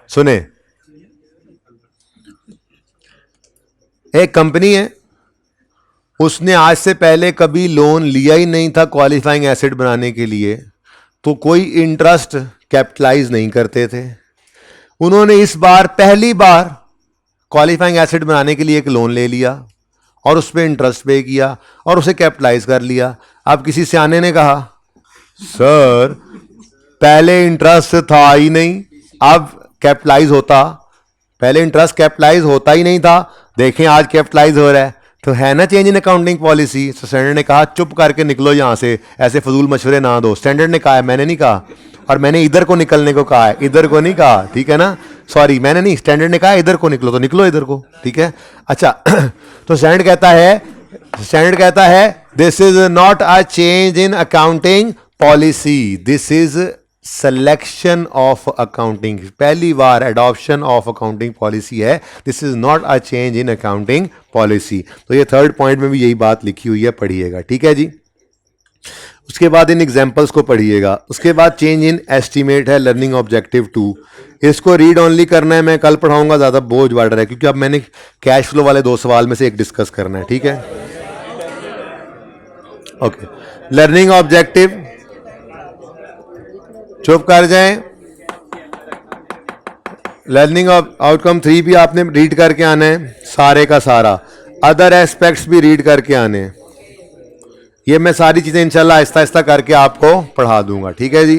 सुने, एक कंपनी है, उसने आज से पहले कभी लोन लिया ही नहीं था क्वालिफाइंग एसेट बनाने के लिए, तो कोई इंटरेस्ट कैपिटलाइज नहीं करते थे। उन्होंने इस बार पहली बार क्वालिफाइंग एसेट बनाने के लिए एक लोन ले लिया और उस पर इंटरेस्ट पे किया और उसे कैपिटलाइज कर लिया। अब किसी सियाने ने कहा सर पहले इंटरेस्ट था ही नहीं, अब कैपिटलाइज होता, पहले इंटरेस्ट कैपिटलाइज होता ही नहीं था, देखें आज कैपिटलाइज हो रहा है, तो है ना चेंज इन अकाउंटिंग पॉलिसी। तो स्टैंडर्ड ने कहा चुप करके निकलो यहां से, ऐसे फजूल मशवरे ना दो। स्टैंडर्ड ने कहा है, मैंने नहीं कहा, और मैंने इधर को निकलने को कहा है, इधर को नहीं कहा, ठीक है ना, सॉरी मैंने नहीं, स्टैंडर्ड ने कहा इधर को निकलो, तो निकलो इधर को, ठीक है। अच्छा तो स्टैंडर्ड कहता है this is not a change in accounting policy, this is selection of accounting, पहली बार एडॉप्शन ऑफ अकाउंटिंग पॉलिसी है, this is not a change in accounting policy. तो ये थर्ड पॉइंट में भी यही बात लिखी हुई है, पढ़िएगा, ठीक है जी। उसके बाद इन एग्जाम्पल्स को पढ़िएगा। उसके बाद चेंज इन एस्टीमेट है, लर्निंग ऑब्जेक्टिव 2, इसको रीड ओनली करना है, मैं कल पढ़ाऊंगा, ज़्यादा बोझ बढ़ रहा है क्योंकि अब मैंने कैश फ्लो वाले 2 सवाल में से एक डिस्कस करना है, ठीक है। ओके, लर्निंग ऑब्जेक्टिव, चुप कर जाएं, लर्निंग आउटकम 3 भी आपने रीड करके आना है, सारे का सारा, अदर एस्पेक्ट्स भी रीड करके आने हैं। ये मैं सारी चीजें इंशाल्लाह आहिस्ता आहिस्ता करके आपको पढ़ा दूंगा, ठीक है जी।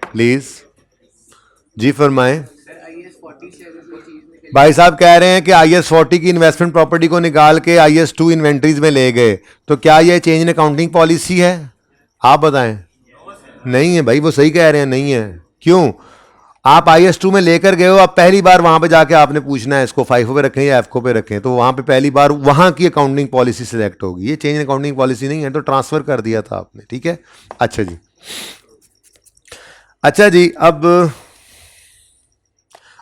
प्लीज जी फरमाएं। भाई साहब कह रहे हैं कि IS 40 की इन्वेस्टमेंट प्रॉपर्टी को निकाल के IS 2 इन्वेंट्रीज में ले गए, तो क्या ये चेंज इन अकाउंटिंग पॉलिसी है? आप बताएं। नहीं है भाई, वो सही कह रहे हैं, नहीं है। क्यों? आप IS 2 में लेकर गए हो, अब पहली बार वहां पे जाके आपने पूछना है इसको FIFO पे रखें या FCO पे रखें, तो वहां पे पहली बार वहां की अकाउंटिंग पॉलिसी सिलेक्ट होगी। ये चेंज इन अकाउंटिंग पॉलिसी नहीं है, तो ट्रांसफर कर दिया था आपने, ठीक है। अच्छा जी, अब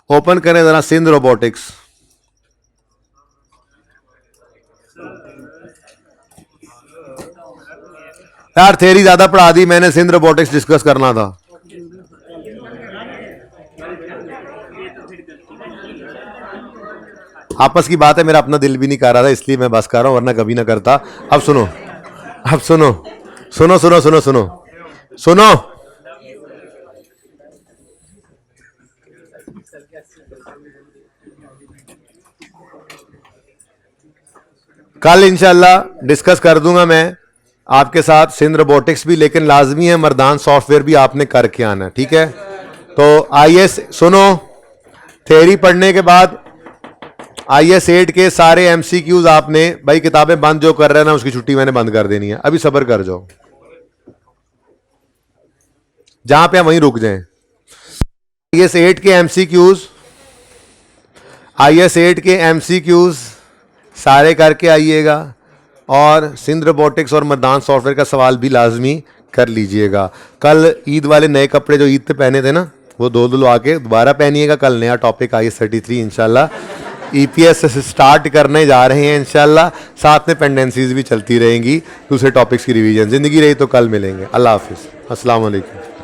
ओपन करें जरा सिंध रोबोटिक्स। यार थ्योरी ज्यादा पढ़ा दी मैंने, सिंध रोबोटिक्स डिस्कस करना था। आपस की बात है, मेरा अपना दिल भी नहीं कर रहा था इसलिए मैं बस कर रहा हूं, वरना कभी ना करता। अब सुनो, अब सुनो सुनो सुनो सुनो सुनो सुनो, कल इंशाल्लाह डिस्कस कर दूंगा मैं आपके साथ सिंध रोबोटिक्स भी, लेकिन लाजमी है मर्दान सॉफ्टवेयर भी आपने करके आना, ठीक है। तो IS सुनो, थ्योरी पढ़ने के बाद IS 8 के सारे MCQs आपने, भाई किताबें बंद जो कर रहे हैं ना उसकी छुट्टी मैंने बंद कर देनी है, अभी सब्र कर जाओ, जहां पे हम वहीं रुक जाएं। IS 8 के MCQs सारे करके आइएगा, और सिंध रोबोटिक्स और मर्दान सॉफ्टवेयर का सवाल भी लाजमी कर लीजिएगा। कल ईद वाले नए कपड़े जो ईद पे पहने थे ना, वो धो आके दोबारा पहनिएगा। कल नया टॉपिक IS 33 इंशाल्लाह EPS से स्टार्ट करने जा रहे हैं इंशाल्लाह, साथ में पेंडेंसीज भी चलती रहेंगी, दूसरे टॉपिक्स की रिवीजन। जिंदगी रही तो कल मिलेंगे। अल्लाह हाफिज़, अस्सलाम वालेकुम।